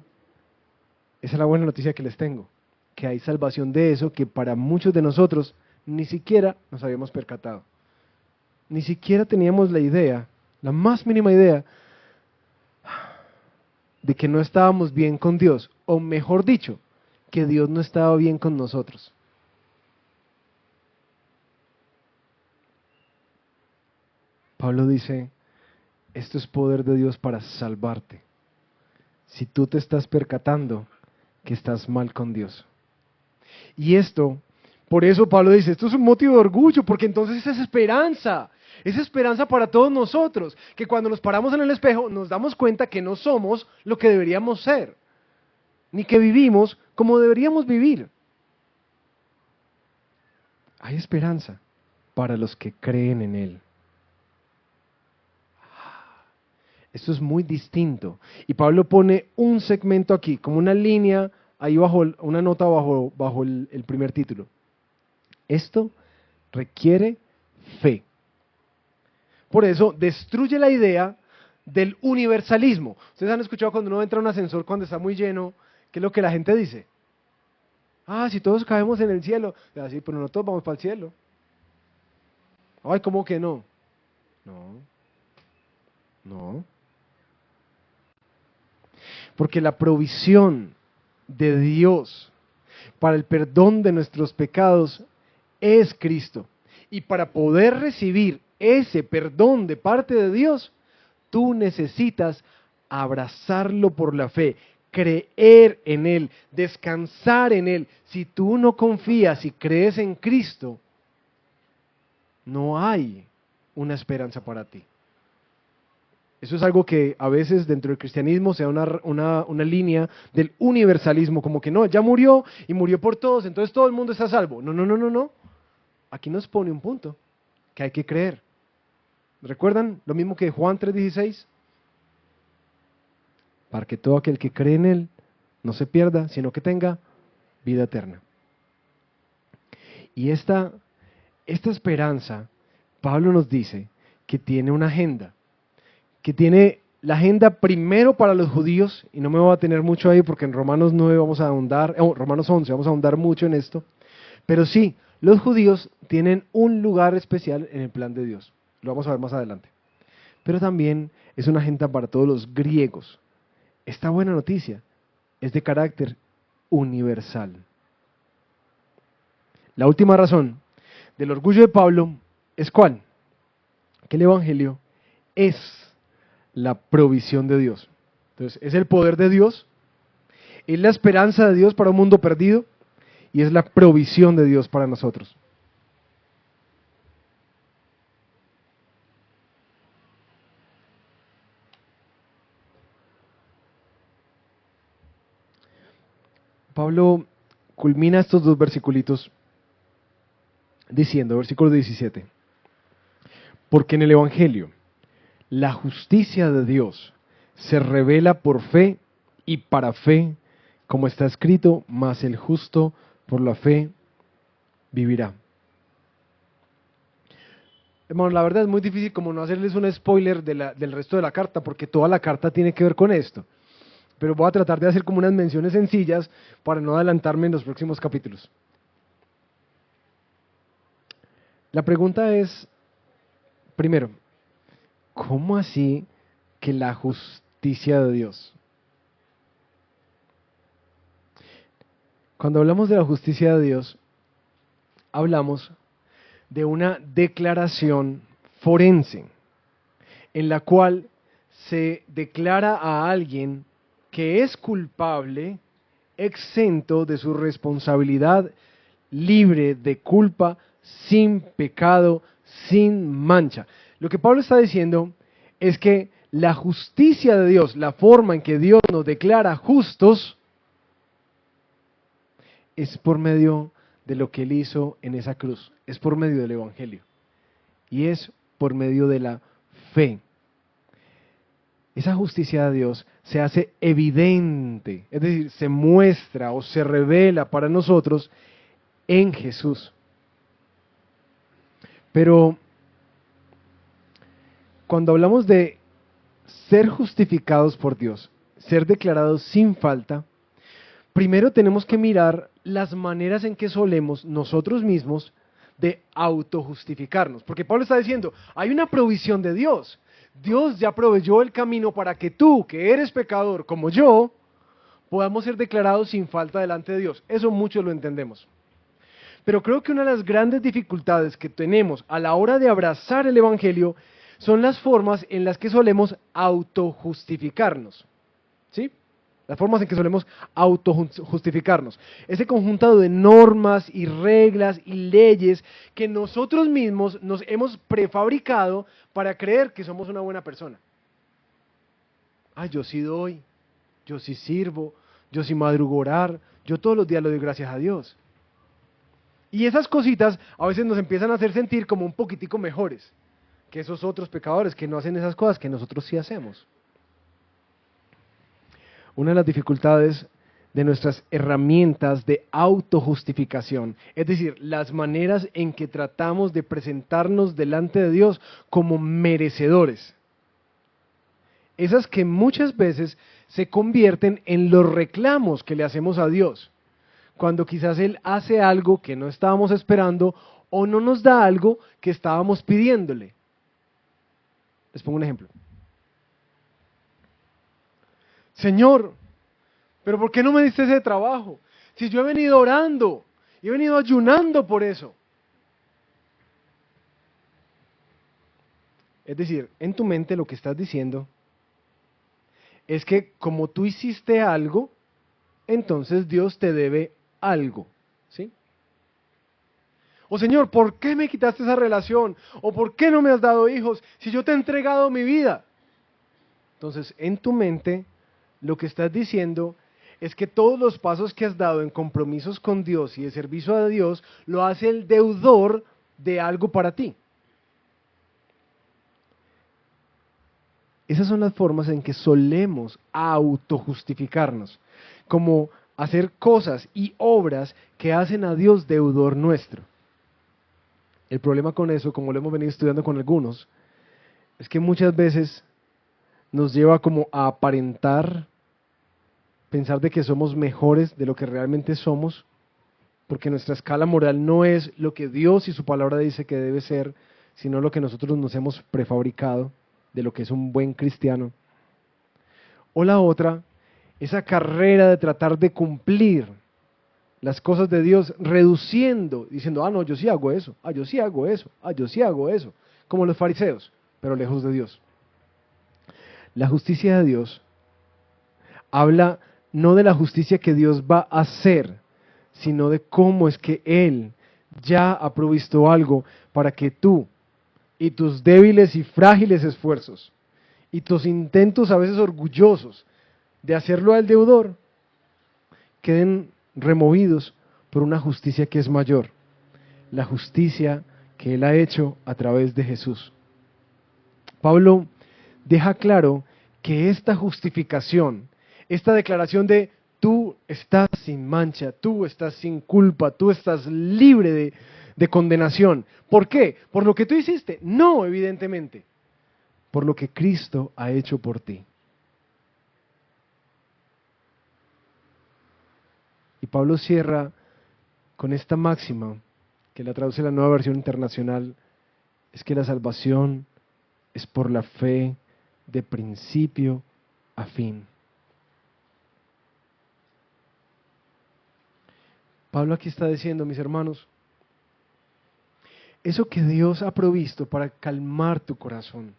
esa es la buena noticia que les tengo, que hay salvación de eso que para muchos de nosotros ni siquiera nos habíamos percatado. Ni siquiera teníamos la idea, la más mínima idea, de que no estábamos bien con Dios, o mejor dicho, que Dios no estaba bien con nosotros. Pablo dice, esto es poder de Dios para salvarte. Si tú te estás percatando que estás mal con Dios. Y esto, por eso Pablo dice, esto es un motivo de orgullo, porque entonces es esperanza para todos nosotros, que cuando nos paramos en el espejo nos damos cuenta que no somos lo que deberíamos ser, ni que vivimos como deberíamos vivir. Hay esperanza para los que creen en Él. Esto es muy distinto. Y Pablo pone un segmento aquí, como una línea, ahí bajo, una nota bajo el primer título. Esto requiere fe. Por eso destruye la idea del universalismo. Ustedes han escuchado cuando uno entra a un ascensor cuando está muy lleno, ¿qué es lo que la gente dice? Ah, si todos caemos en el cielo. Así, pero no todos vamos para el cielo. Ay, ¿cómo que no? No, no. Porque la provisión de Dios para el perdón de nuestros pecados es Cristo. Y para poder recibir ese perdón de parte de Dios, tú necesitas abrazarlo por la fe, creer en Él, descansar en Él. Si tú no confías y crees en Cristo, no hay una esperanza para ti. Eso es algo que a veces dentro del cristianismo se da una línea del universalismo, como que no, ya murió y murió por todos, entonces todo el mundo está a salvo. No, no, no, no, no. Aquí nos pone un punto, que hay que creer. ¿Recuerdan lo mismo que Juan 3:16? Para que todo aquel que cree en Él no se pierda, sino que tenga vida eterna. Y esta esperanza, Pablo nos dice que tiene una agenda, que tiene la agenda primero para los judíos, y no me voy a tener mucho ahí porque en Romanos 9 vamos a ahondar, Romanos 11 vamos a ahondar mucho en esto, pero sí, los judíos tienen un lugar especial en el plan de Dios, lo vamos a ver más adelante, pero también es una agenda para todos los griegos. Esta buena noticia es de carácter universal. La última razón del orgullo de Pablo es ¿cuál? Que el Evangelio es la provisión de Dios. Entonces, es el poder de Dios, es la esperanza de Dios para un mundo perdido y es la provisión de Dios para nosotros. Pablo culmina estos dos versiculitos diciendo, versículo 17, porque en el Evangelio la justicia de Dios se revela por fe y para fe, como está escrito, mas el justo por la fe vivirá. Hermano, la verdad es muy difícil como no hacerles un spoiler del resto de la carta, porque toda la carta tiene que ver con esto. Pero voy a tratar de hacer como unas menciones sencillas para no adelantarme en los próximos capítulos. La pregunta es, primero, ¿cómo así que la justicia de Dios? Cuando hablamos de la justicia de Dios, hablamos de una declaración forense, en la cual se declara a alguien que es culpable, exento de su responsabilidad, libre de culpa, sin pecado, sin mancha. Lo que Pablo está diciendo es que la justicia de Dios, la forma en que Dios nos declara justos, es por medio de lo que Él hizo en esa cruz, es por medio del Evangelio y es por medio de la fe. Esa justicia de Dios se hace evidente, es decir, se muestra o se revela para nosotros en Jesús. Pero cuando hablamos de ser justificados por Dios, ser declarados sin falta, primero tenemos que mirar las maneras en que solemos nosotros mismos de autojustificarnos. Porque Pablo está diciendo, hay una provisión de Dios. Dios ya proveyó el camino para que tú, que eres pecador como yo, podamos ser declarados sin falta delante de Dios. Eso muchos lo entendemos. Pero creo que una de las grandes dificultades que tenemos a la hora de abrazar el Evangelio son las formas en las que solemos autojustificarnos. ¿Sí? Las formas en que solemos autojustificarnos. Ese conjunto de normas y reglas y leyes que nosotros mismos nos hemos prefabricado para creer que somos una buena persona. Ah, yo sí doy, yo sí sirvo, yo sí madrugo a orar, yo todos los días le doy gracias a Dios. Y esas cositas a veces nos empiezan a hacer sentir como un poquitico mejores que esos otros pecadores que no hacen esas cosas que nosotros sí hacemos. Una de las dificultades de nuestras herramientas de autojustificación, es decir, las maneras en que tratamos de presentarnos delante de Dios como merecedores. Esas que muchas veces se convierten en los reclamos que le hacemos a Dios, cuando quizás Él hace algo que no estábamos esperando o no nos da algo que estábamos pidiéndole. Les pongo un ejemplo. Señor, pero ¿por qué no me diste ese trabajo? Si yo he venido orando y he venido ayunando por eso. Es decir, en tu mente lo que estás diciendo es que como tú hiciste algo, entonces Dios te debe algo, ¿sí? O Señor, ¿por qué me quitaste esa relación? ¿O por qué no me has dado hijos si yo te he entregado mi vida? Entonces, en tu mente, lo que estás diciendo es que todos los pasos que has dado en compromisos con Dios y de servicio a Dios, lo hace el deudor de algo para ti. Esas son las formas en que solemos autojustificarnos, como hacer cosas y obras que hacen a Dios deudor nuestro. El problema con eso, como lo hemos venido estudiando con algunos, es que muchas veces nos lleva como a aparentar, pensar de que somos mejores de lo que realmente somos, porque nuestra escala moral no es lo que Dios y su palabra dice que debe ser, sino lo que nosotros nos hemos prefabricado de lo que es un buen cristiano. O la otra, esa carrera de tratar de cumplir las cosas de Dios, reduciendo, diciendo, no, yo sí hago eso, yo sí hago eso, yo sí hago eso, como los fariseos, pero lejos de Dios. La justicia de Dios habla no de la justicia que Dios va a hacer, sino de cómo es que Él ya ha provisto algo para que tú y tus débiles y frágiles esfuerzos y tus intentos a veces orgullosos de hacerlo al deudor queden removidos por una justicia que es mayor, la justicia que Él ha hecho a través de Jesús. Pablo deja claro que esta justificación, esta declaración de tú estás sin mancha, tú estás sin culpa, tú estás libre de condenación. ¿Por qué? ¿Por lo que tú hiciste? No, evidentemente. Por lo que Cristo ha hecho por ti. Y Pablo cierra con esta máxima, que la traduce la Nueva Versión Internacional, es que la salvación es por la fe de principio a fin. Pablo aquí está diciendo, mis hermanos, eso que Dios ha provisto para calmar tu corazón,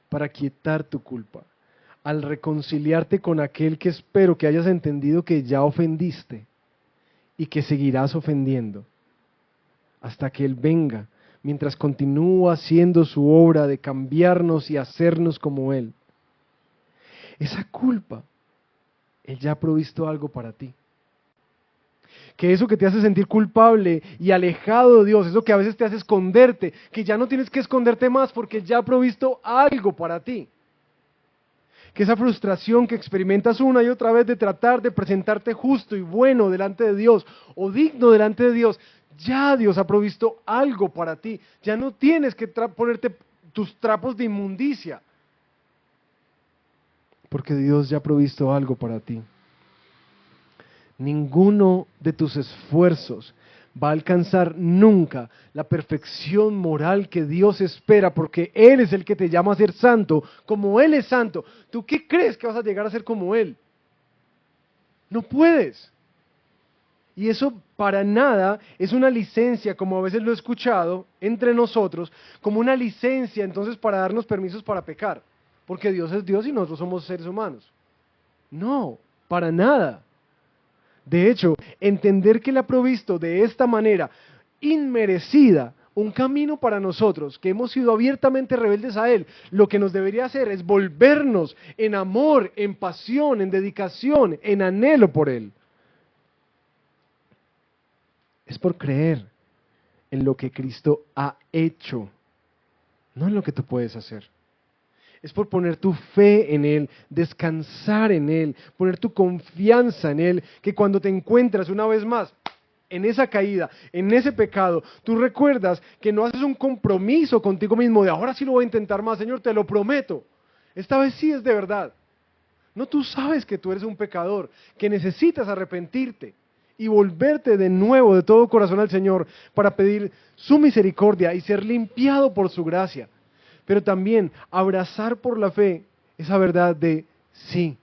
para quietar tu culpa, al reconciliarte con aquel que espero que hayas entendido que ya ofendiste y que seguirás ofendiendo hasta que Él venga, mientras continúa haciendo su obra de cambiarnos y hacernos como Él. Esa culpa, Él ya ha provisto algo para ti. Que eso que te hace sentir culpable y alejado de Dios, eso que a veces te hace esconderte, que ya no tienes que esconderte más porque Él ya ha provisto algo para ti. Que esa frustración que experimentas una y otra vez de tratar de presentarte justo y bueno delante de Dios o digno delante de Dios, ya Dios ha provisto algo para ti. Ya no tienes que ponerte tus trapos de inmundicia, porque Dios ya ha provisto algo para ti. Ninguno de tus esfuerzos va a alcanzar nunca la perfección moral que Dios espera, porque Él es el que te llama a ser santo, como Él es santo. ¿Tú qué crees que vas a llegar a ser como Él? No puedes. Y eso para nada es una licencia, como a veces lo he escuchado entre nosotros, como una licencia entonces para darnos permisos para pecar, porque Dios es Dios y nosotros somos seres humanos. No, para nada. De hecho, entender que Él ha provisto de esta manera inmerecida un camino para nosotros, que hemos sido abiertamente rebeldes a Él, lo que nos debería hacer es volvernos en amor, en pasión, en dedicación, en anhelo por Él. Es por creer en lo que Cristo ha hecho, no en lo que tú puedes hacer. Es por poner tu fe en Él, descansar en Él, poner tu confianza en Él, que cuando te encuentras una vez más en esa caída, en ese pecado, tú recuerdas que no haces un compromiso contigo mismo de ahora sí lo voy a intentar más, Señor, te lo prometo. Esta vez sí es de verdad. No, tú sabes que tú eres un pecador, que necesitas arrepentirte y volverte de nuevo de todo corazón al Señor para pedir su misericordia y ser limpiado por su gracia. Pero también abrazar por la fe esa verdad de sí,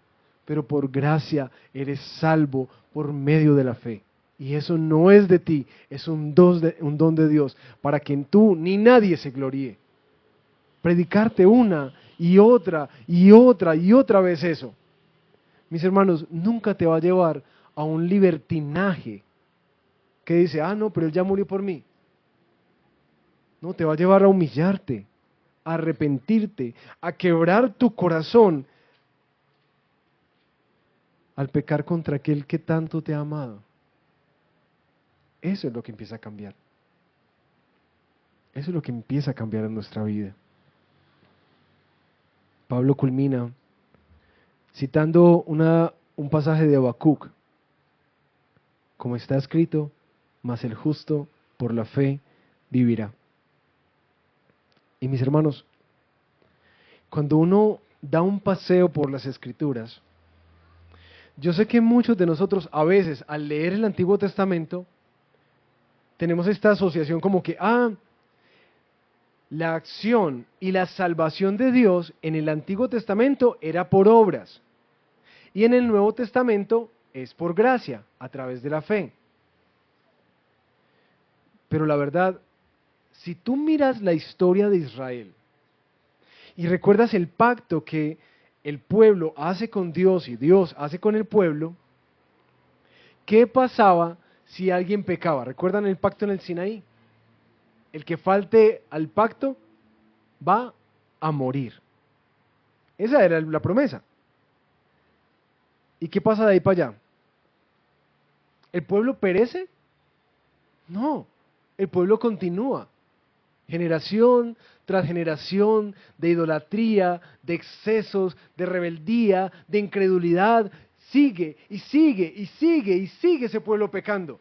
pero por gracia eres salvo por medio de la fe. Y eso no es de ti, es un don de Dios, para que tú ni nadie se gloríe. Predicarte una y otra y otra y otra vez eso, mis hermanos, nunca te va a llevar a un libertinaje que dice, no, pero Él ya murió por mí. No, te va a llevar a humillarte, a arrepentirte, a quebrar tu corazón al pecar contra aquel que tanto te ha amado. Eso es lo que empieza a cambiar. Eso es lo que empieza a cambiar en nuestra vida. Pablo culmina citando un pasaje de Habacuc, como está escrito, mas el justo por la fe vivirá. Y mis hermanos, cuando uno da un paseo por las Escrituras, yo sé que muchos de nosotros a veces al leer el Antiguo Testamento tenemos esta asociación como que, la acción y la salvación de Dios en el Antiguo Testamento era por obras y en el Nuevo Testamento es por gracia, a través de la fe. Pero la verdad, si tú miras la historia de Israel y recuerdas el pacto que el pueblo hace con Dios y Dios hace con el pueblo, ¿qué pasaba si alguien pecaba? ¿Recuerdan el pacto en el Sinaí? El que falte al pacto va a morir. Esa era la promesa. ¿Y qué pasa de ahí para allá? ¿El pueblo perece? No, el pueblo continúa. Generación tras generación de idolatría, de excesos, de rebeldía, de incredulidad, sigue y sigue y sigue y sigue ese pueblo pecando.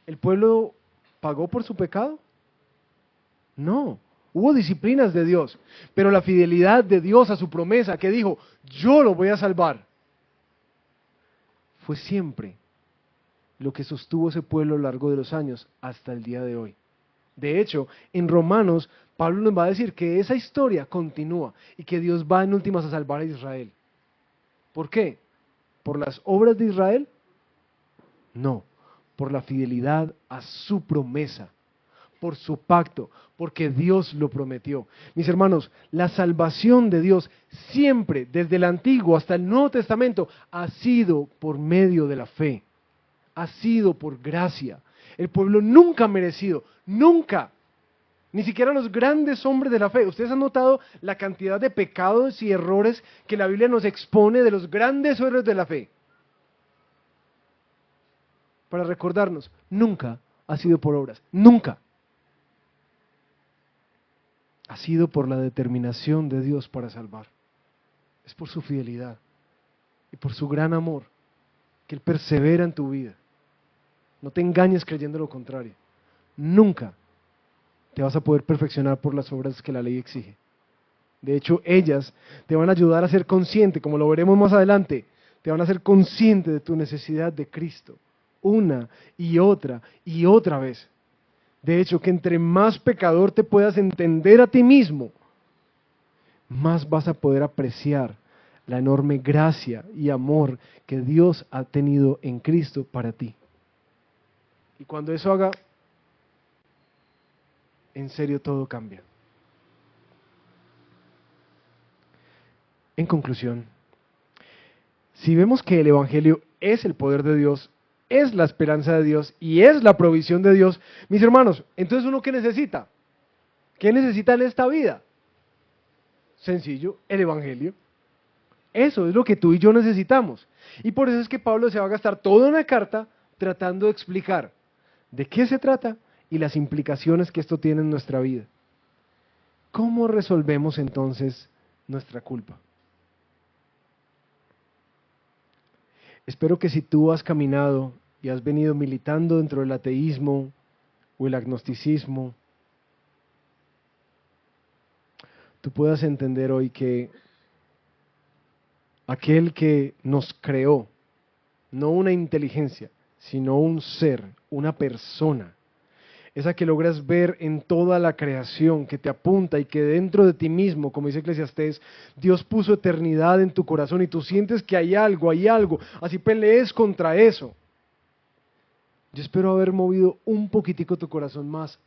¿El pueblo pagó por su pecado? No, hubo disciplinas de Dios, pero la fidelidad de Dios a su promesa que dijo, yo lo voy a salvar, fue siempre lo que sostuvo ese pueblo a lo largo de los años hasta el día de hoy. De hecho, en Romanos, Pablo nos va a decir que esa historia continúa y que Dios va en últimas a salvar a Israel. ¿Por qué? ¿Por las obras de Israel? No, por la fidelidad a su promesa, por su pacto, porque Dios lo prometió. Mis hermanos, la salvación de Dios siempre, desde el Antiguo hasta el Nuevo Testamento, ha sido por medio de la fe, ha sido por gracia. El pueblo nunca ha merecido, nunca, ni siquiera los grandes hombres de la fe. ¿Ustedes han notado la cantidad de pecados y errores que la Biblia nos expone de los grandes héroes de la fe? Para recordarnos, nunca ha sido por obras, nunca. Ha sido por la determinación de Dios para salvar. Es por su fidelidad y por su gran amor que Él persevera en tu vida. No te engañes creyendo lo contrario. Nunca te vas a poder perfeccionar por las obras que la ley exige. De hecho, ellas te van a ayudar a ser consciente, como lo veremos más adelante, te van a hacer consciente de tu necesidad de Cristo, una y otra vez. De hecho, que entre más pecador te puedas entender a ti mismo, más vas a poder apreciar la enorme gracia y amor que Dios ha tenido en Cristo para ti. Y cuando eso haga, en serio todo cambia. En conclusión, si vemos que el Evangelio es el poder de Dios, es la esperanza de Dios y es la provisión de Dios, mis hermanos, entonces ¿uno qué necesita? ¿Qué necesita en esta vida? Sencillo, el Evangelio. Eso es lo que tú y yo necesitamos. Y por eso es que Pablo se va a gastar toda una carta tratando de explicar de qué se trata y las implicaciones que esto tiene en nuestra vida. ¿Cómo resolvemos entonces nuestra culpa? Espero que si tú has caminado y has venido militando dentro del ateísmo o el agnosticismo, tú puedas entender hoy que aquel que nos creó, no una inteligencia, sino un ser, una persona, esa que logras ver en toda la creación, que te apunta y que dentro de ti mismo, como dice Eclesiastés, Dios puso eternidad en tu corazón y tú sientes que hay algo, así pelees contra eso. Yo espero haber movido un poquitico tu corazón más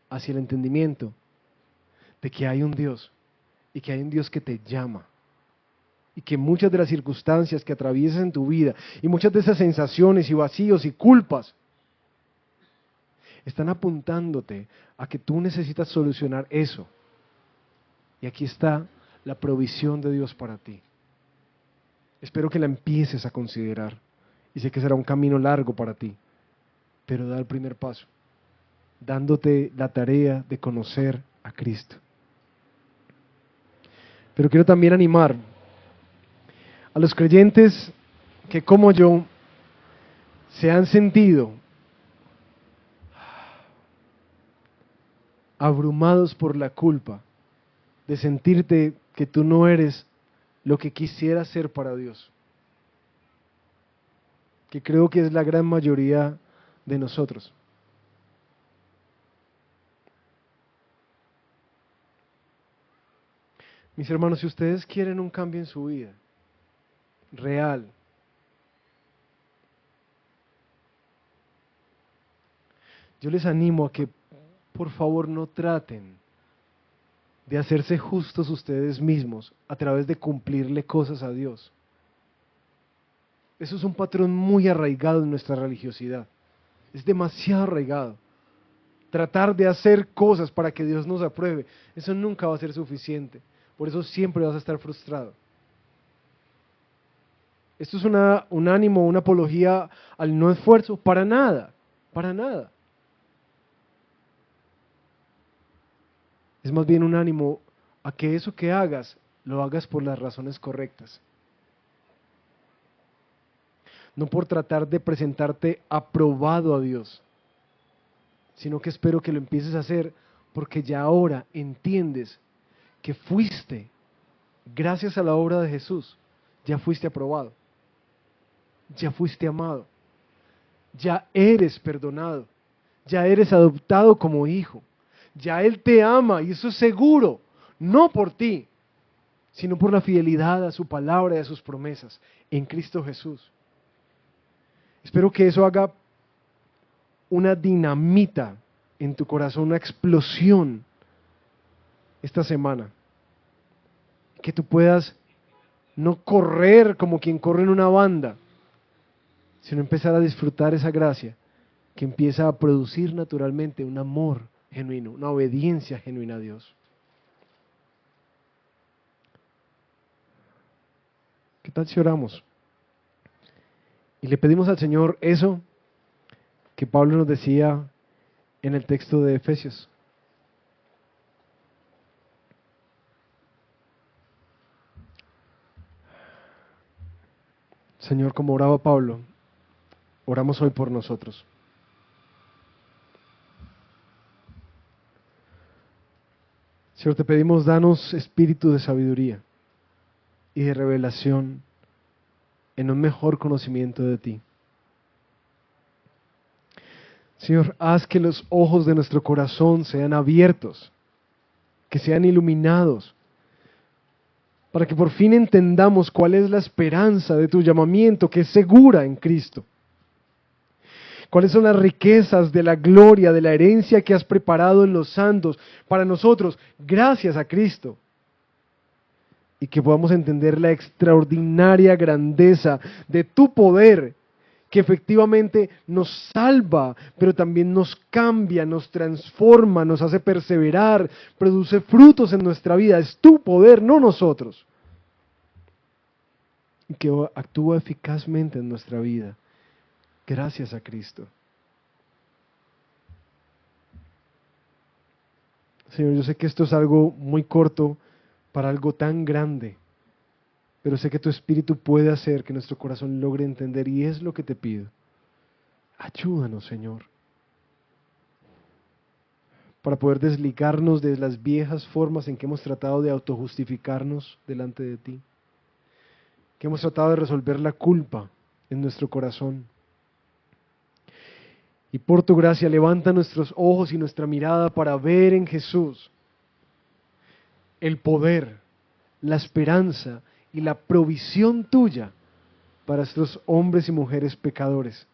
hacia el entendimiento de que hay un Dios y que hay un Dios que te llama. Y que muchas de las circunstancias que atraviesas en tu vida y muchas de esas sensaciones y vacíos y culpas están apuntándote a que tú necesitas solucionar eso. Y aquí está la provisión de Dios para ti. Espero que la empieces a considerar. Y sé que será un camino largo para ti, pero da el primer paso, dándote la tarea de conocer a Cristo. Pero quiero también animar a los creyentes que, como yo, se han sentido abrumados por la culpa de sentirte que tú no eres lo que quisieras ser para Dios, que creo que es la gran mayoría de nosotros. Mis hermanos, si ustedes quieren un cambio en su vida, real, yo les animo a que por favor no traten de hacerse justos ustedes mismos a través de cumplirle cosas a Dios. Eso es un patrón muy arraigado en nuestra religiosidad. Es demasiado arraigado. Tratar de hacer cosas para que Dios nos apruebe, eso nunca va a ser suficiente. Por eso siempre vas a estar frustrado. Esto es un ánimo, una apología al no esfuerzo, para nada, para nada. Es más bien un ánimo a que eso que hagas, lo hagas por las razones correctas. No por tratar de presentarte aprobado a Dios, sino que espero que lo empieces a hacer porque ya ahora entiendes que fuiste, gracias a la obra de Jesús, ya fuiste aprobado, ya fuiste amado, ya eres perdonado, ya eres adoptado como hijo, ya Él te ama y eso es seguro, no por ti, sino por la fidelidad a su palabra y a sus promesas en Cristo Jesús. Espero que eso haga una dinamita en tu corazón, una explosión esta semana. Que tú puedas no correr como quien corre en una banda, sino empezar a disfrutar esa gracia que empieza a producir naturalmente un amor genuino, una obediencia genuina a Dios. ¿Qué tal si oramos? Y le pedimos al Señor eso que Pablo nos decía en el texto de Efesios. Señor, como oraba Pablo, oramos hoy por nosotros. Señor, te pedimos, danos espíritu de sabiduría y de revelación en un mejor conocimiento de ti. Señor, haz que los ojos de nuestro corazón sean abiertos, que sean iluminados, para que por fin entendamos cuál es la esperanza de tu llamamiento, que es segura en Cristo. ¿Cuáles son las riquezas de la gloria, de la herencia que has preparado en los santos para nosotros, gracias a Cristo? Y que podamos entender la extraordinaria grandeza de tu poder, que efectivamente nos salva, pero también nos cambia, nos transforma, nos hace perseverar, produce frutos en nuestra vida. Es tu poder, no nosotros. Y que actúa eficazmente en nuestra vida. Gracias a Cristo. Señor, yo sé que esto es algo muy corto para algo tan grande, pero sé que tu Espíritu puede hacer que nuestro corazón logre entender y es lo que te pido. Ayúdanos, Señor, para poder desligarnos de las viejas formas en que hemos tratado de autojustificarnos delante de ti, que hemos tratado de resolver la culpa en nuestro corazón. Y por tu gracia levanta nuestros ojos y nuestra mirada para ver en Jesús el poder, la esperanza y la provisión tuya para estos hombres y mujeres pecadores,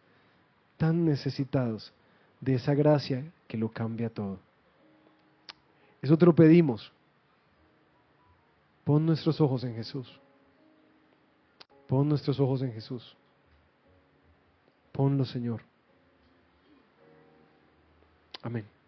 tan necesitados de esa gracia que lo cambia todo. Eso te lo pedimos. Pon nuestros ojos en Jesús. Pon nuestros ojos en Jesús. Ponlo, Señor. Amén.